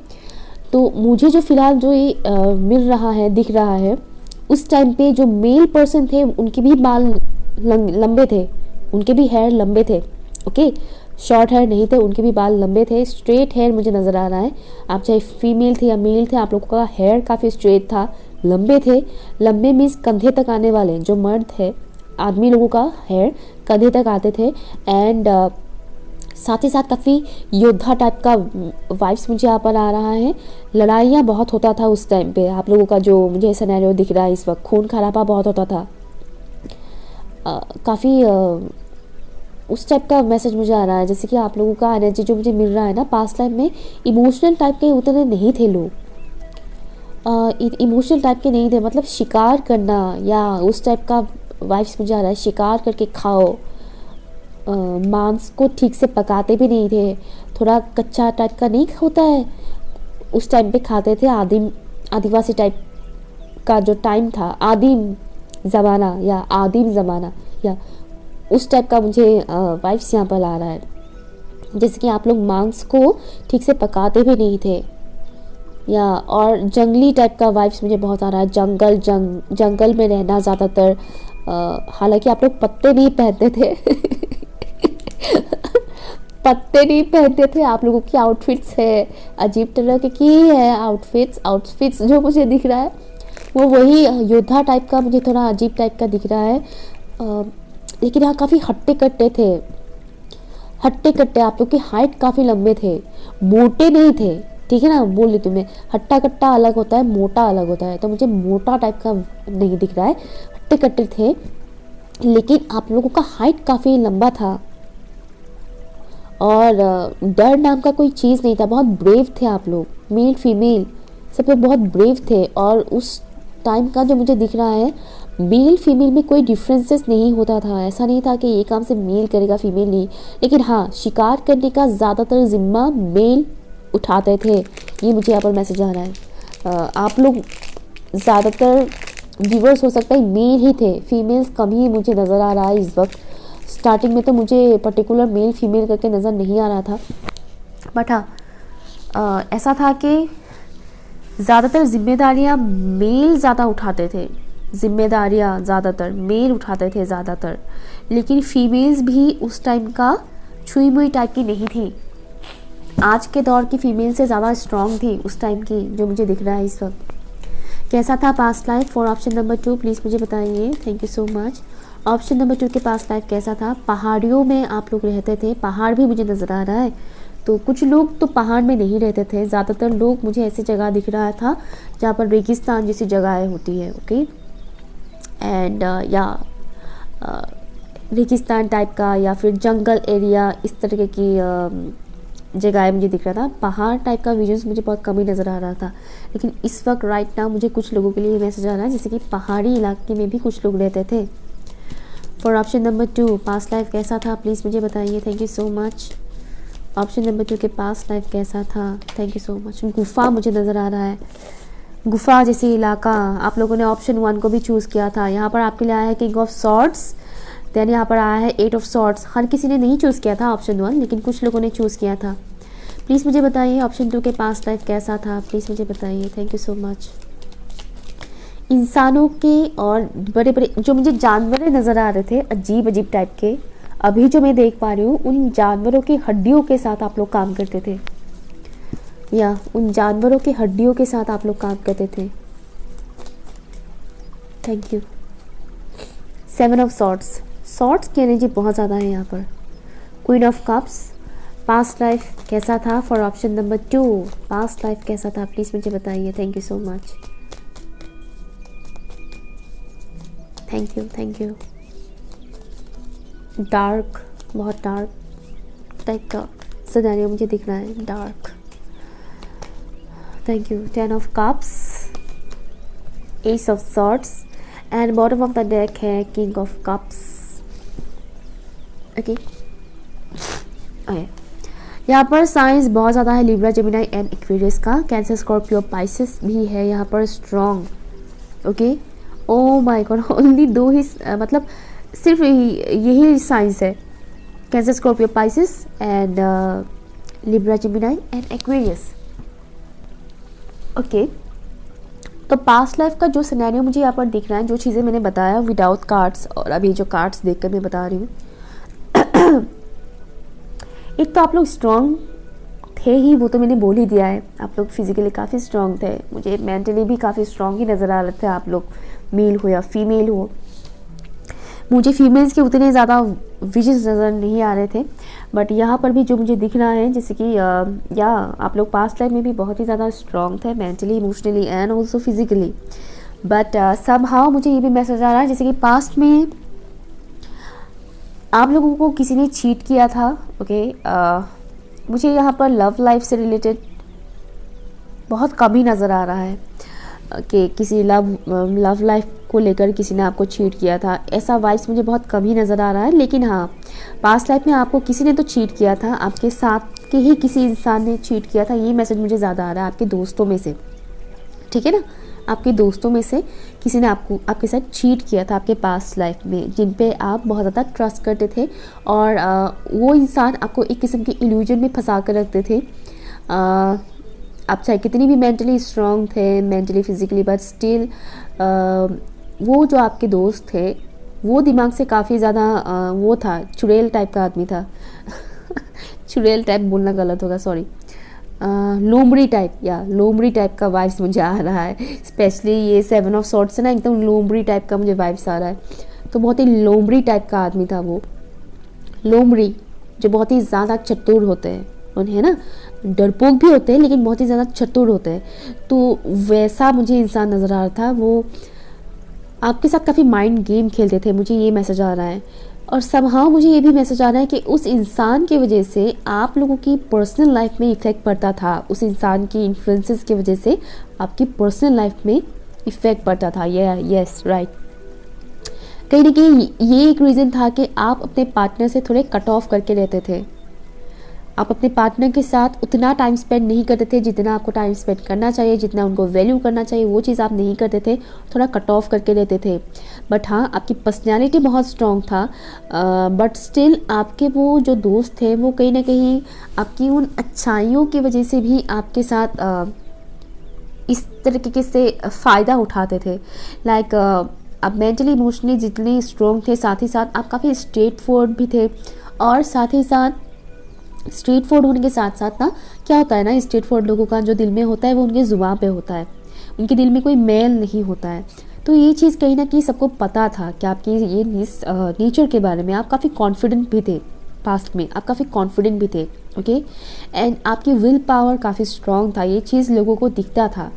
तो मुझे जो फ़िलहाल जो ये मिल रहा है, दिख रहा है, उस टाइम पे जो मेल पर्सन थे उनके भी बाल लंबे थे, उनके भी हेयर लंबे थे, ओके। शॉर्ट हेयर नहीं थे, उनके भी बाल लंबे थे। स्ट्रेट हेयर मुझे नज़र आ रहा है। आप चाहे फीमेल थे या मेल थे, आप लोगों का हेयर काफ़ी स्ट्रेट था, लंबे थे। लंबे मीन्स कंधे तक आने वाले, जो मर्द थे आदमी लोगों का हेयर कंधे तक आते थे। एंड साथ ही साथ काफ़ी योद्धा टाइप का वाइब्स मुझे यहाँ पर आ रहा है। लड़ाइयाँ बहुत होता था उस टाइम पे, आप लोगों का जो मुझे सिनेरियो दिख रहा है इस वक्त, खून खराबा बहुत होता था। काफ़ी उस टाइप का मैसेज मुझे आ रहा है, जैसे कि आप लोगों का एनर्जी जो मुझे मिल रहा है ना, पास्ट लाइफ में इमोशनल टाइप के उतने नहीं थे लोग, इमोशनल टाइप के नहीं थे, मतलब शिकार करना या उस टाइप का वाइब्स मुझे आ रहा है। शिकार करके खाओ, मांस को ठीक से पकाते भी नहीं थे, थोड़ा कच्चा टाइप का नहीं होता है, उस टाइम पे खाते थे। आदिवासी टाइप का जो टाइम था, आदिम ज़माना या उस टाइप का मुझे वाइब्स यहाँ पर आ रहा है, जैसे कि आप लोग मांस को ठीक से पकाते भी नहीं थे या और जंगली टाइप का वाइब्स मुझे बहुत आ रहा है। जंगल में रहना ज़्यादातर, हालांकि आप लोग पत्ते नहीं पहनते थे पत्ते नहीं पहनते थे, आप लोगों की आउटफिट्स है अजीब तरह की है। आउटफिट्स जो मुझे दिख रहा है वो वही योद्धा टाइप का, मुझे थोड़ा अजीब टाइप का दिख रहा है। लेकिन यहाँ काफ़ी हट्टे कट्टे, आप लोग की हाइट काफ़ी लंबे थे, मोटे नहीं थे, ठीक है ना। बोल रही तुम्हें, हट्टा कट्टा अलग होता है, मोटा अलग होता है, तो मुझे मोटा टाइप का नहीं दिख रहा है, हट्टे कट्टे थे। लेकिन आप लोगों का हाइट काफ़ी लंबा था और डर नाम का कोई चीज़ नहीं था। बहुत ब्रेव थे आप लोग, मेल फीमेल सब लोग बहुत ब्रेव थे। और उस टाइम का जो मुझे दिख रहा है, मेल फीमेल में कोई डिफरेंसेस नहीं होता था, ऐसा नहीं था कि ये काम से मेल करेगा फीमेल नहीं। लेकिन हाँ, शिकार करने का ज़्यादातर जिम्मा मेल उठाते थे, ये मुझे यहाँ पर मैसेज आ रहा है। आप लोग ज़्यादातर व्यूअर्स हो सकता है मेल ही थे, फीमेल्स कम ही मुझे नज़र आ रहा है इस वक्त। स्टार्टिंग में तो मुझे पर्टिकुलर मेल फीमेल करके नज़र नहीं आ रहा था, बट हाँ ऐसा था कि ज़्यादातर जिम्मेदारियाँ मेल ज़्यादा उठाते थे, जिम्मेदारियाँ ज़्यादातर मेल उठाते थे ज़्यादातर। लेकिन फीमेल्स भी उस टाइम का छुई मुई टाइप की नहीं थी, आज के दौर की फीमेल से ज़्यादा स्ट्रॉन्ग थी उस टाइम की, जो मुझे दिख रहा है इस वक्त। कैसा था past life for option number 2, please मुझे बताइए, thank you so much. Option number 2 के पास्ट लाइफ कैसा था? पहाड़ियों में आप लोग रहते थे, पहाड़ भी मुझे नज़र आ रहा है। तो कुछ लोग तो पहाड़ में नहीं रहते थे, ज़्यादातर लोग मुझे ऐसी जगह दिख रहा था जहाँ पर रेगिस्तान जैसी जगहें होती है, ओके। एंड या रेगिस्तान टाइप का या फिर जंगल एरिया, इस तरीके की जगह मुझे दिख रहा था। पहाड़ टाइप का विजन्स मुझे बहुत कम ही नज़र आ रहा था। लेकिन इस वक्त राइट नाउ मुझे कुछ लोगों के लिए मैसेज आ रहा है, जैसे कि पहाड़ी इलाके में भी कुछ लोग रहते थे। For option number 2 past life कैसा था, प्लीज़ मुझे बताइए, thank you so much. Option number 2 के पास्ट लाइफ कैसा था, थैंक यू सो मच। गुफा मुझे नज़र आ रहा है, गुफा जैसी इलाका। आप लोगों ने ऑप्शन 1 को भी चूज़ किया था। यहाँ पर आपके लिए आया है किंग ऑफ सॉर्ड्स, देन यहाँ पर आया है 8 ऑफ सॉर्ड्स। हर किसी ने नहीं चूज़ किया था ऑप्शन 1, लेकिन कुछ लोगों ने चूज़ किया था। प्लीज़ मुझे बताइए ऑप्शन 2 के पास्ट लाइफ कैसा था, प्लीज़ मुझे बताइए, थैंक यू सो मच। इंसानों के और बड़े बड़े जो मुझे जानवर नज़र आ रहे थे, अजीब अजीब टाइप के, अभी जो मैं देख पा रही हूँ, उन जानवरों की हड्डियों के साथ आप लोग काम करते थे, या उन जानवरों की हड्डियों के साथ आप लोग काम करते थे। Thank you. 7 of swords, swords की एनर्जी बहुत ज़्यादा है यहाँ पर। Queen of cups, past life कैसा था for option number 2, past life कैसा था, प्लीज़ मुझे बताइए, thank you so much, thank you. Dark, बहुत डार्क टाइप का सिनेरियो मुझे दिख रहा है, dark, thank you. 10 of cups, S of swords and bottom of the deck है किंग ऑफ कप्स, ओके। यहाँ पर साइंस बहुत ज़्यादा है, लिब्रा, जेमिनी एंड एक्वेरियस का। कैंसर, स्कॉर्पियो, पाइसेस भी है यहाँ पर strong, okay. Oh my God, only 2 ही, मतलब सिर्फ यही साइंस है, cancer, Scorpio, Pisces and Libra, Gemini and Aquarius, okay. तो पास्ट लाइफ का जो सिनेरियो मुझे यहाँ पर दिख रहा है, जो चीज़ें मैंने बताया विदाउट कार्ड्स और अभी जो कार्ड्स देखकर मैं बता रही हूँ, एक तो आप लोग स्ट्रॉन्ग थे ही, वो तो मैंने बोल ही दिया है, आप लोग फिजिकली काफ़ी स्ट्रॉन्ग थे, मुझे मेंटली भी काफ़ी स्ट्रॉन्ग ही नज़र आ रहे थे आप लोग, मेल हो या फीमेल हो। मुझे फीमेल्स के उतने ज़्यादा विशेष नज़र नहीं आ रहे थे, बट यहाँ पर भी जो मुझे दिख रहा है जैसे कि या आप लोग पास्ट लाइफ में भी बहुत ही ज़्यादा स्ट्रॉन्ग थे mentally, emotionally and also physically. But somehow मुझे ये भी मैसेज आ रहा है जैसे कि पास्ट में आप लोगों को किसी ने चीट किया था। ओके, मुझे यहाँ पर लव लाइफ से रिलेटेड बहुत कम ही नज़र आ रहा है कि किसी लव लाइफ को लेकर किसी ने आपको चीट किया था, ऐसा वाइब्स मुझे बहुत कम ही नज़र आ रहा है। लेकिन हाँ, पास्ट लाइफ में आपको किसी ने तो चीट किया था, आपके साथ के ही किसी इंसान ने चीट किया था, ये मैसेज मुझे ज़्यादा आ रहा है आपके दोस्तों में से, ठीक है ना, आपके दोस्तों में से किसी ने आपके साथ चीट किया था आपके पास्ट लाइफ में, जिन पे आप बहुत ज़्यादा ट्रस्ट करते थे और वो इंसान आपको एक किस्म के इल्यूजन में फंसा कर रखते थे। आप चाहे कितनी भी मेंटली स्ट्रॉन्ग थे, मेंटली फिजिकली, बट स्टिल वो जो आपके दोस्त थे वो दिमाग से काफ़ी ज़्यादा वो था, चुड़ैल टाइप का आदमी था चुड़ैल टाइप बोलना गलत होगा, सॉरी, लोमड़ी टाइप का वाइब्स मुझे आ रहा है। स्पेशली ये 7 ऑफ सॉर्ड्स है ना, एकदम लोमड़ी टाइप का मुझे वाइब्स आ रहा है। तो बहुत ही लोमड़ी टाइप का आदमी था वो, लोमड़ी जो बहुत ही ज़्यादा चतुर होते हैं, उन्हें ना डरपोक भी होते हैं लेकिन बहुत ही ज़्यादा चतुर होते हैं, तो वैसा मुझे इंसान नज़र आ रहा था। वो आपके साथ काफ़ी माइंड गेम खेलते थे, मुझे ये मैसेज आ रहा है। और समहाउ मुझे ये भी मैसेज आ रहा है कि उस इंसान की वजह से आप लोगों की पर्सनल लाइफ में इफ़ेक्ट पड़ता था, उस इंसान की इन्फ्लुएंसेस की वजह से आपकी पर्सनल लाइफ में इफ़ेक्ट पड़ता था। यस राइट, कहीं ना कहीं ये एक रीज़न था कि आप अपने पार्टनर से थोड़े कट ऑफ करके रहते थे, आप अपने पार्टनर के साथ उतना टाइम स्पेंड नहीं करते थे जितना आपको टाइम स्पेंड करना चाहिए, जितना उनको वैल्यू करना चाहिए, वो चीज़ आप नहीं करते थे, थोड़ा कट ऑफ करके रहते थे। बट हाँ, आपकी पर्सनैलिटी बहुत स्ट्रॉन्ग था, बट स्टिल आपके वो जो दोस्त थे वो कहीं ना कहीं आपकी उन अच्छाइयों की वजह से भी आपके साथ इस तरीके से फ़ायदा उठाते थे। लाइक आप मेंटली इमोशनली जितने स्ट्रॉन्ग थे, साथ ही साथ आप काफ़ी स्ट्रेट फॉरवर्ड भी थे, और साथ ही साथ स्ट्रेट फॉरवर्ड होने के साथ साथ ना क्या होता है ना, स्ट्रेट फॉरवर्ड लोगों का जो दिल में होता है वो उनके ज़ुबान पे होता है, उनके दिल में कोई मेल नहीं होता है। तो ये चीज़ कहीं ना कहीं सबको पता था कि आपकी ये नेचर के बारे में। आप काफ़ी कॉन्फिडेंट भी थे, पास्ट में आप काफ़ी कॉन्फिडेंट भी थे, ओके, एंड आपकी विल पावर काफ़ी स्ट्रॉन्ग था, ये चीज़ लोगों को दिखता था।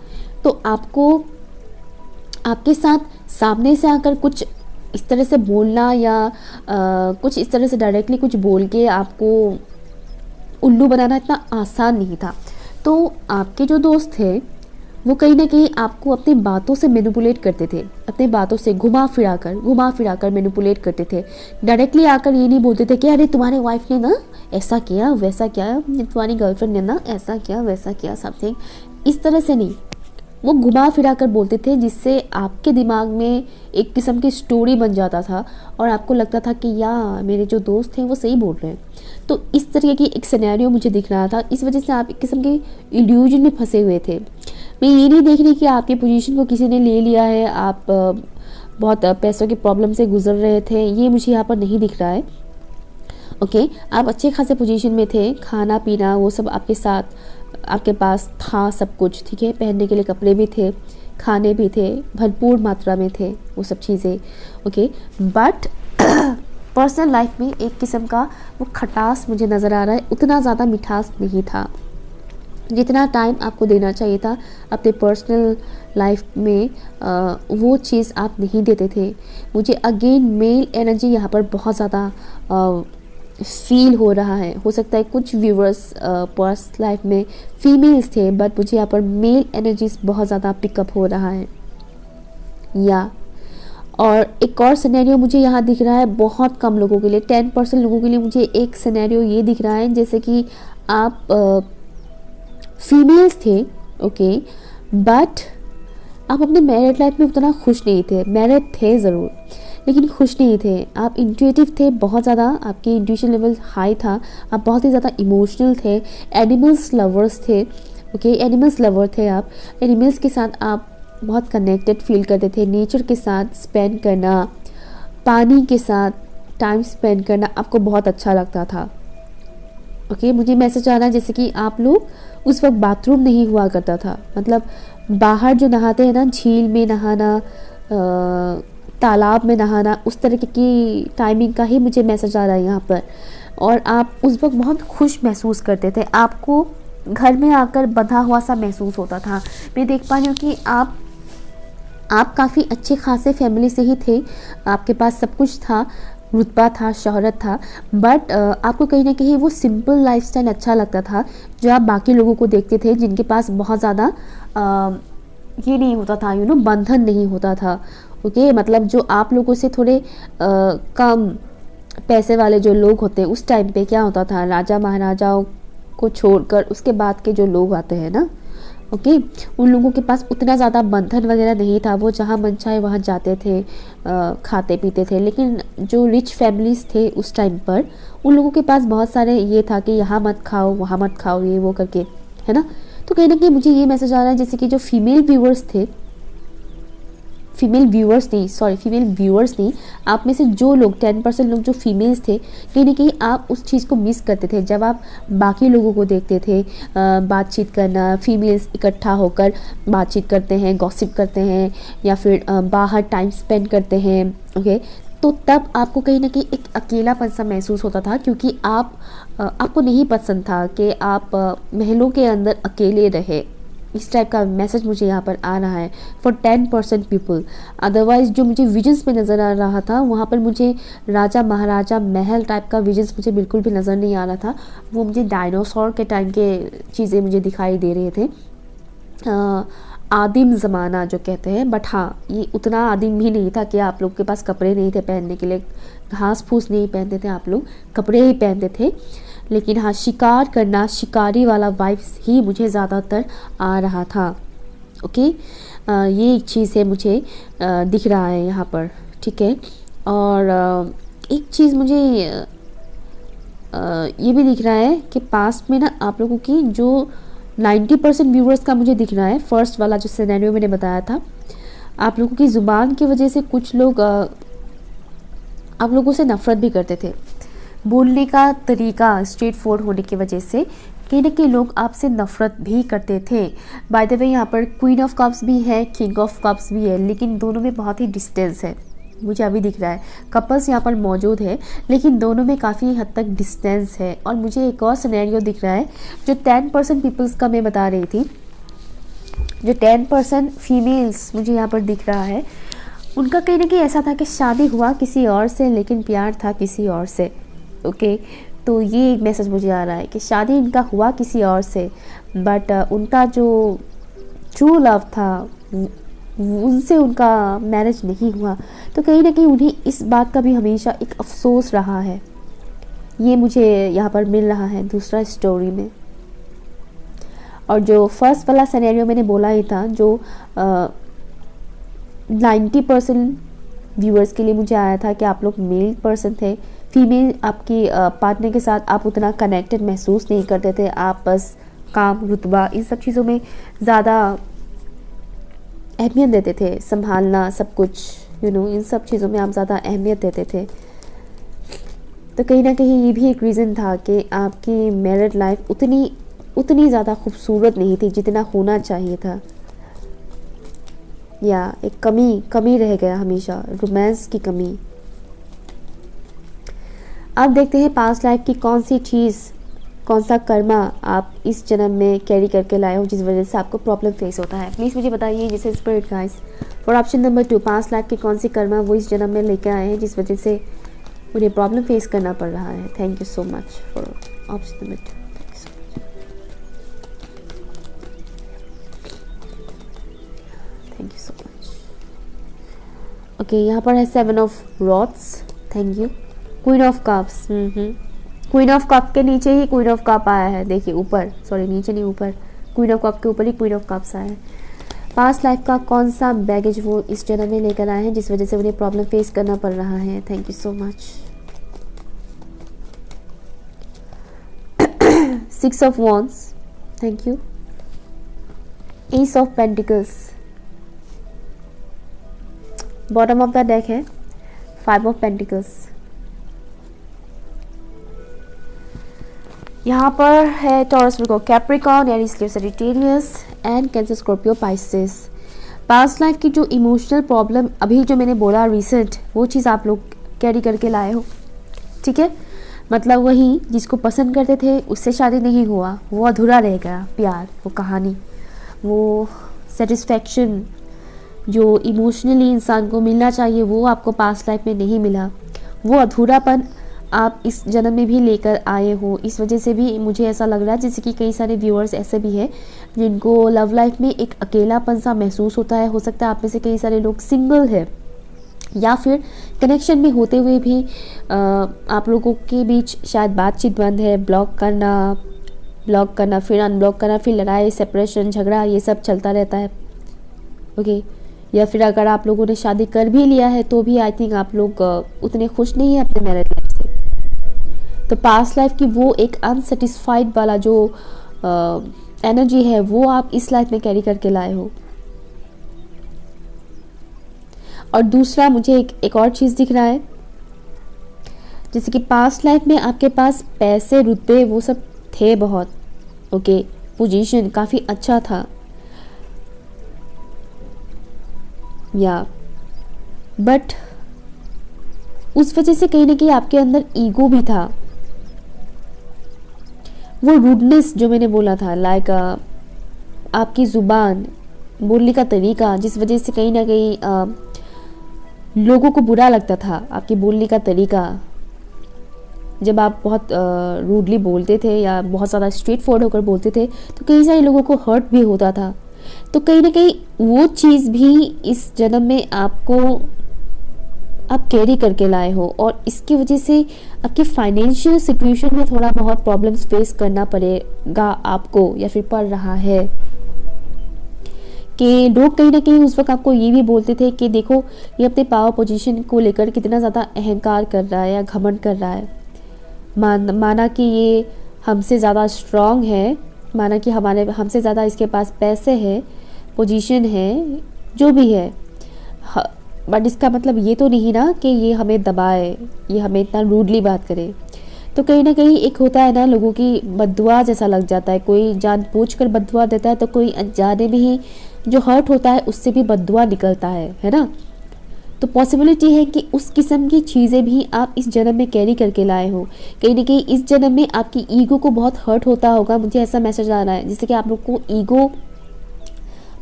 तो आपको आपके साथ सामने से आकर कुछ इस तरह से बोलना या कुछ इस तरह से डायरेक्टली कुछ बोल के आपको उल्लू बनाना इतना आसान नहीं था। तो आपके जो दोस्त थे वो कहीं ना कहीं आपको अपनी बातों से मैनिपुलेट करते थे, अपनी बातों से घुमा फिरा कर मैनिपुलेट करते थे। डायरेक्टली आकर ये नहीं बोलते थे कि अरे तुम्हारे वाइफ ने ना ऐसा किया वैसा किया, तुम्हारी गर्लफ्रेंड ने ना ऐसा किया वैसा किया, समथिंग इस तरह से नहीं, वो घुमा फिरा कर बोलते थे, जिससे आपके दिमाग में एक किस्म की स्टोरी बन जाता था और आपको लगता था कि यार मेरे जो दोस्त हैं वो सही बोल रहे हैं। तो इस तरीके की एक सिनेरियो मुझे दिख रहा था, इस वजह से आप एक किस्म के इल्यूजन में फंसे हुए थे। मैं ये नहीं देख रही कि आपकी पोजीशन को किसी ने ले लिया है, आप बहुत पैसों की प्रॉब्लम से गुजर रहे थे, ये मुझे यहाँ पर नहीं दिख रहा है। ओके, आप अच्छे खासे पोजीशन में थे, खाना पीना वो सब आपके साथ, आपके पास था सब कुछ, ठीक है, पहनने के लिए कपड़े भी थे, खाने भी थे, भरपूर मात्रा में थे वो सब चीज़ें, ओके। बट पर्सनल लाइफ में एक किस्म का वो खटास मुझे नज़र आ रहा है, उतना ज़्यादा मिठास नहीं था जितना टाइम आपको देना चाहिए था अपने पर्सनल लाइफ में, वो चीज़ आप नहीं देते थे। मुझे अगेन मेल एनर्जी यहाँ पर बहुत ज़्यादा फील हो रहा है। हो सकता है कुछ व्यूवर्स पर्सनल लाइफ में फीमेल्स थे, बट मुझे यहाँ पर मेल एनर्जीज बहुत ज़्यादा पिकअप हो रहा है। या और एक और सिनेरियो मुझे यहाँ दिख रहा है बहुत कम लोगों के लिए, 10% लोगों के लिए मुझे एक सिनेरियो ये दिख रहा है जैसे कि आप फीमेल्स थे, ओके, बट आप अपने मैरिड लाइफ में उतना खुश नहीं थे। मैरिड थे ज़रूर लेकिन खुश नहीं थे। आप इंट्यूटिव थे बहुत ज़्यादा, आपकी इंट्यूशन लेवल हाई था, आप बहुत ही ज़्यादा इमोशनल थे, एनिमल्स लवर्स थे, ओके, एनिमल्स लवर थे आप। एनिमल्स के साथ आप बहुत कनेक्टेड फील करते थे, नेचर के साथ स्पेंड करना, पानी के साथ टाइम स्पेंड करना आपको बहुत अच्छा लगता था। ओके, मुझे मैसेज आ रहा है जैसे कि आप लोग उस वक्त बाथरूम नहीं हुआ करता था, मतलब बाहर जो नहाते हैं ना, झील में नहाना, तालाब में नहाना, उस तरह की टाइमिंग का ही मुझे मैसेज आ रहा है यहाँ पर। और आप उस वक्त बहुत खुश महसूस करते थे, आपको घर में आकर बंधा हुआ सा महसूस होता था। मैं देख पा रही हूँ कि आप काफ़ी अच्छे खासे फैमिली से ही थे, आपके पास सब कुछ था, रुतबा था, शोहरत था, बट आपको कहीं ना कहीं वो सिंपल लाइफस्टाइल अच्छा लगता था जो आप बाकी लोगों को देखते थे जिनके पास बहुत ज़्यादा ये नहीं होता था, बंधन नहीं होता था। ओके, मतलब जो आप लोगों से थोड़े कम पैसे वाले जो लोग होते हैं, उस टाइम पे क्या होता था, राजा महाराजाओं को छोड़कर उसके बाद के जो लोग आते हैं ना, ओके, उन लोगों के पास उतना ज़्यादा बंधन वगैरह नहीं था, वो जहाँ मन चाहे वहाँ जाते थे, खाते पीते थे। लेकिन जो रिच फैमिलीज़ थे उस टाइम पर, उन लोगों के पास बहुत सारे ये था कि यहाँ मत खाओ, वहाँ मत खाओ, ये वो करके, है ना। तो कहीं ना कहीं मुझे ये मैसेज आ रहा है जैसे कि जो फीमेल व्यूअर्स नहीं, आप में से जो लोग 10% लोग जो फीमेल्स थे, कहीं ना कहीं आप उस चीज़ को मिस करते थे जब आप बाकी लोगों को देखते थे बातचीत करना, फीमेल्स इकट्ठा होकर बातचीत करते हैं, गॉसिप करते हैं, या फिर बाहर टाइम स्पेंड करते हैं। ओके, तो तब आपको कहीं ना कहीं एक अकेलापन सा महसूस होता था, क्योंकि आपको नहीं पसंद था कि आप महलों के अंदर अकेले रहे। इस टाइप का मैसेज मुझे यहाँ पर आ रहा है फॉर 10% पीपल। अदरवाइज जो मुझे विजन्स में नज़र आ रहा था, वहाँ पर मुझे राजा महाराजा महल टाइप का विजन्स मुझे बिल्कुल भी नज़र नहीं आ रहा था। वो मुझे डायनासोर के टाइम के चीज़ें मुझे दिखाई दे रहे थे, आदिम ज़माना जो कहते हैं। बट हाँ, ये उतना आदिम भी नहीं था कि आप लोग के पास कपड़े नहीं थे पहनने के लिए, घास फूस नहीं पहनते थे आप लोग, कपड़े ही पहनते थे। लेकिन हाँ, शिकार करना, शिकारी वाला वाइब्स ही मुझे ज़्यादातर आ रहा था। ओके, ये एक चीज़ है मुझे दिख रहा है यहाँ पर, ठीक है। और एक चीज़ मुझे ये भी दिख रहा है कि पास्ट में ना आप लोगों की जो 90% व्यूवर्स का मुझे दिख रहा है, फर्स्ट वाला जो सिनेरियो मैंने बताया था, आप लोगों की ज़ुबान की वजह से कुछ लोग आप लोगों से नफ़रत भी करते थे। बोलने का तरीका स्ट्रेट फॉरवर्ड होने की वजह से कहीं ना कहीं लोग आपसे नफ़रत भी करते थे। बाय द वे, यहाँ पर क्वीन ऑफ कप्स भी है, किंग ऑफ कप्स भी है, लेकिन दोनों में बहुत ही डिस्टेंस है, मुझे अभी दिख रहा है। कपल्स यहाँ पर मौजूद है, लेकिन दोनों में काफ़ी हद तक डिस्टेंस है। और मुझे एक और सिनेरियो दिख रहा है जो 10% पीपल्स का मैं बता रही थी, जो 10% फीमेल्स मुझे यहाँ पर दिख रहा है, उनका कहीं ना कहीं ऐसा था कि शादी हुआ किसी और से, लेकिन प्यार था किसी और से। ओके, तो ये एक मैसेज मुझे आ रहा है कि शादी इनका हुआ किसी और से, बट उनका जो ट्रू लव था उनसे उनका मैरिज नहीं हुआ। तो कहीं ना कहीं उन्हें इस बात का भी हमेशा एक अफसोस रहा है। ये मुझे यहाँ पर मिल रहा है दूसरा स्टोरी में। और जो फर्स्ट वाला सिनेरियो मैंने बोला ही था, जो 90% व्यूअर्स के लिए मुझे आया था कि आप लोग मेल पर्सन थे, फीमेल आपकी पार्टनर के साथ आप उतना कनेक्टेड महसूस नहीं करते थे, आप बस काम, रुतबा, इन सब चीज़ों में ज़्यादा अहमियत देते थे, संभालना सब कुछ, इन सब चीज़ों में आप ज़्यादा अहमियत देते थे। तो कहीं ना कहीं ये भी एक रीज़न था कि आपकी मैरिड लाइफ उतनी ज़्यादा खूबसूरत नहीं थी जितना होना चाहिए था, या एक कमी रह गया हमेशा, रोमांस की कमी। अब देखते हैं पास्ट लाइफ की कौन सी चीज़, कौन सा कर्मा आप इस जन्म में कैरी करके लाए हो जिस वजह से आपको प्रॉब्लम फेस होता है। प्लीज़ मुझे बताइए जैसे spirit guys for option number 2, past life की कौन सी कर्मा वो इस जन्म में लेकर आए हैं जिस वजह से उन्हें प्रॉब्लम फेस करना पड़ रहा है। Thank you so much for option number 2। Thank you so much. Okay, यहाँ पर है 7 of rods, thank you. Queen of cups, queen of cup के नीचे ही क्वीन ऑफ कप आया है, देखिए ऊपर, सॉरी नीचे नहीं ऊपर, क्वीन ऑफ कप के ऊपर ही क्वीन ऑफ कप्स आया है। पास्ट लाइफ का कौन सा बैगेज वो इस जन्म में लेकर आए हैं जिस वजह से उन्हें प्रॉब्लम फेस करना पड़ रहा है। Thank you so much. 6 of wands, thank you. S of pentacles, bottom of the deck है 5 ऑफ पेंटिकल्स। यहाँ पर है taurus, Virgo, Capricorn, Aries, Leo, Sagittarius and cancer, Scorpio, Pisces. Past life की जो इमोशनल प्रॉब्लम अभी जो मैंने बोला रिसेंट, वो चीज़ आप लोग कैरी करके लाए हो, ठीक है। मतलब वही जिसको पसंद करते थे उससे शादी नहीं हुआ, वो अधूरा रह गया प्यार, वो कहानी, वो सेटिस्फैक्शन जो इमोशनली इंसान को मिलना चाहिए वो आपको पास्ट लाइफ में नहीं मिला, वो अधूरापन आप इस जन्म में भी लेकर आए हो। इस वजह से भी मुझे ऐसा लग रहा है जैसे कि कई सारे व्यूअर्स ऐसे भी हैं जिनको लव लाइफ में एक अकेलापन सा महसूस होता है। हो सकता है आप में से कई सारे लोग सिंगल है, या फिर कनेक्शन में होते हुए भी आप लोगों के बीच शायद बातचीत बंद है, ब्लॉक करना फिर अनब्लॉक करना, फिर लड़ाई, सेपरेशन, झगड़ा, ये सब चलता रहता है, ओके। या फिर अगर आप लोगों ने शादी कर भी लिया है तो भी आई थिंक आप लोग उतने खुश नहीं हैं अपने मैरिज लाइफ से। तो पास्ट लाइफ की वो एक अनसेटिस्फाइड वाला जो एनर्जी है वो आप इस लाइफ में कैरी करके लाए हो। और दूसरा मुझे एक और चीज़ दिख रहा है, जैसे कि पास्ट लाइफ में आपके पास पैसे, रुतबे, वो सब थे बहुत, ओके, पोजीशन काफ़ी अच्छा था, या बट उस वजह से कहीं ना कहीं आपके अंदर ईगो भी था, वो रूडनेस जो मैंने बोला था, लाइक आपकी ज़ुबान, बोलने का तरीका, जिस वजह से कहीं ना कहीं लोगों को बुरा लगता था आपके बोलने का तरीका। जब आप बहुत रूडली बोलते थे या बहुत ज़्यादा स्ट्रेट फॉरवर्ड होकर बोलते थे तो कई सारे लोगों को हर्ट भी होता था। तो कहीं ना कहीं वो चीज़ भी इस जन्म में आप कैरी करके लाए हो, और इसकी वजह से आपकी फाइनेंशियल सिचुएशन में थोड़ा बहुत प्रॉब्लम्स फेस करना पड़ेगा आपको, या फिर पड़ रहा है। कि लोग कहीं ना कहीं उस वक्त आपको ये भी बोलते थे कि देखो ये अपने पावर पोजीशन को लेकर कितना ज़्यादा अहंकार कर रहा है या घमंड कर रहा है, माना कि ये हमसे ज़्यादा स्ट्रांग है, माना कि हमसे ज़्यादा इसके पास पैसे है, पोजीशन है, जो भी है, बट इसका मतलब ये तो नहीं ना कि ये हमें दबाए, ये हमें इतना रूडली बात करे। तो कहीं ना कहीं एक होता है ना, लोगों की बद्दुआ जैसा लग जाता है, कोई जानबूझकर बद्दुआ देता है तो कोई अनजाने में ही जो हर्ट होता है उससे भी बद्दुआ निकलता है ना। तो पॉसिबिलिटी है कि उस किस्म की चीज़ें भी आप इस जन्म में कैरी करके लाए हो। कहीं ना कहीं इस जन्म में आपकी ईगो को बहुत हर्ट होता होगा, मुझे ऐसा मैसेज आ रहा है, जैसे कि आप लोग को ईगो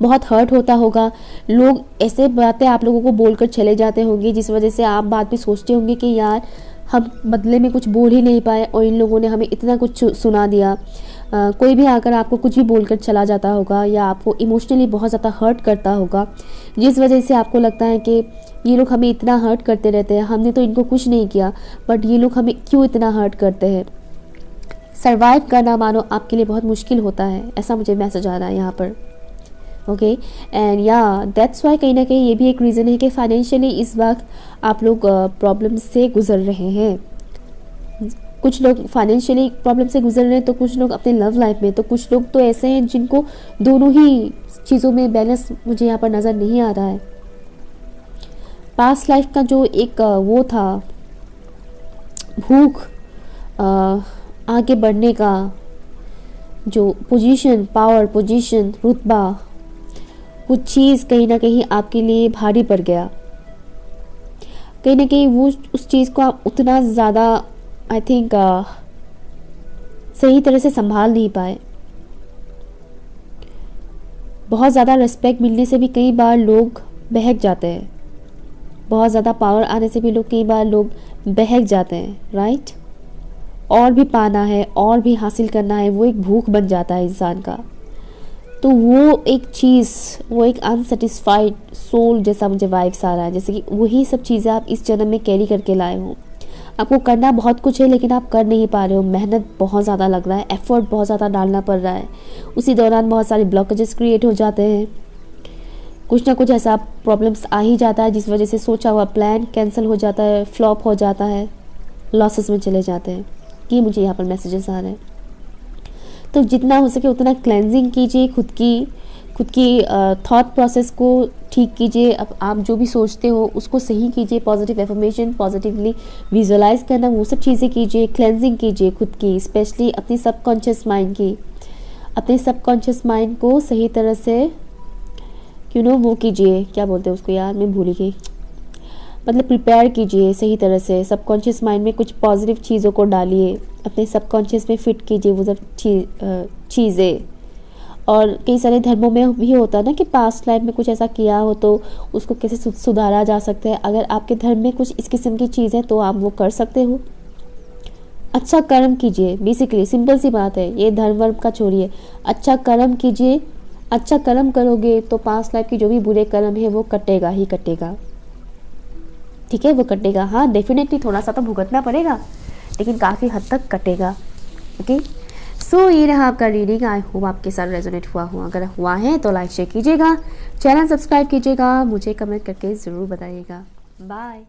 बहुत हर्ट होता होगा। लोग ऐसे बातें आप लोगों को बोलकर चले जाते होंगे जिस वजह से आप बाद में सोचते होंगे कि यार हम बदले में कुछ बोल ही नहीं पाए और इन लोगों ने हमें इतना कुछ सुना दिया। कोई भी आकर आपको कुछ भी बोलकर चला जाता होगा या आपको इमोशनली बहुत ज़्यादा हर्ट करता होगा, जिस वजह से आपको लगता है कि ये लोग हमें इतना हर्ट करते रहते हैं, हमने तो इनको कुछ नहीं किया बट ये लोग हमें क्यों इतना हर्ट करते हैं। सर्वाइव करना मानो आपके लिए बहुत मुश्किल होता है, ऐसा मुझे मैसेज आ रहा है यहाँ पर, ओके। एंड या दैट्स वाई कहीं ना कहीं ये भी एक रीज़न है कि फाइनेंशियली इस वक्त आप लोग प्रॉब्लम से गुजर रहे हैं। कुछ लोग फाइनेंशियली प्रॉब्लम से गुजर रहे हैं तो कुछ लोग अपने लव लाइफ में, तो कुछ लोग तो ऐसे हैं जिनको दोनों ही चीज़ों में बैलेंस मुझे यहाँ पर नज़र नहीं आ रहा है। पास्ट लाइफ का जो एक वो था भूख, आगे बढ़ने का जो पोजीशन, पावर, पोजीशन, रुतबा, वो चीज़ कहीं ना कहीं आपके लिए भारी पड़ गया। कहीं ना कहीं वो उस चीज़ को आप उतना ज़्यादा आई थिंक सही तरह से संभाल नहीं पाए। बहुत ज़्यादा रिस्पेक्ट मिलने से भी कई बार लोग बहक जाते हैं, बहुत ज़्यादा पावर आने से भी लोग कई बार लोग बहक जाते हैं, राइट। और भी पाना है, और भी हासिल करना है, वो एक भूख बन जाता है इंसान का। तो वो एक चीज़, वो एक अनसेटिस्फाइड सोल जैसा मुझे वाइब्स आ रहा है, जैसे कि वही सब चीज़ें आप इस जन्म में कैरी करके लाए हो। आपको करना बहुत कुछ है लेकिन आप कर नहीं पा रहे हो, मेहनत बहुत ज़्यादा लग रहा है, एफर्ट बहुत ज़्यादा डालना पड़ रहा है, उसी दौरान बहुत सारे ब्लॉकेजेस क्रिएट हो जाते हैं, कुछ ना कुछ ऐसा प्रॉब्लम्स आ ही जाता है जिस वजह से सोचा हुआ प्लान कैंसिल हो जाता है, फ्लॉप हो जाता है, लॉसेस में चले जाते हैं। ये मुझे यहाँ पर मैसेजेस आ रहे हैं। तो जितना हो सके उतना क्लेंजिंग कीजिए खुद की, खुद की थॉट प्रोसेस को ठीक कीजिए। अब आप जो भी सोचते हो उसको सही कीजिए, पॉजिटिव एफर्मेशन, पॉजिटिवली विजुअलाइज करना, वो सब चीज़ें कीजिए। क्लेंजिंग कीजिए खुद की, स्पेशली अपनी सबकॉन्शियस माइंड की। अपने सबकॉन्शियस माइंड को सही तरह से वो कीजिए, क्या बोलते हैं उसको यार, मैं भूल गई, मतलब प्रिपेयर कीजिए सही तरह से। सबकॉन्शियस माइंड में कुछ पॉजिटिव चीज़ों को डालिए, अपने सबकॉन्शियस में फिट कीजिए वो सब चीज़ें। और कई सारे धर्मों में भी होता है ना कि पास्ट लाइफ में कुछ ऐसा किया हो तो उसको कैसे सुधारा जा सकता है। अगर आपके धर्म में कुछ इस किस्म की चीज़ है तो आप वो कर सकते हो। अच्छा कर्म कीजिए, बेसिकली सिंपल सी बात है, ये धर्म वर्म का छोड़िए, अच्छा कर्म कीजिए। अच्छा कर्म करोगे तो पास्ट लाइफ की जो भी बुरे कर्म है वो कटेगा ही कटेगा, ठीक है, वो कटेगा। हाँ डेफिनेटली थोड़ा सा तो भुगतना पड़ेगा, लेकिन काफ़ी हद तक कटेगा। ओके, सो ये रहा आपका रीडिंग। आई होप आपके साथ रेजोनेट हुआ हो। अगर हुआ है तो लाइक शेयर कीजिएगा, चैनल सब्सक्राइब कीजिएगा, मुझे कमेंट करके ज़रूर बताइएगा। बाय।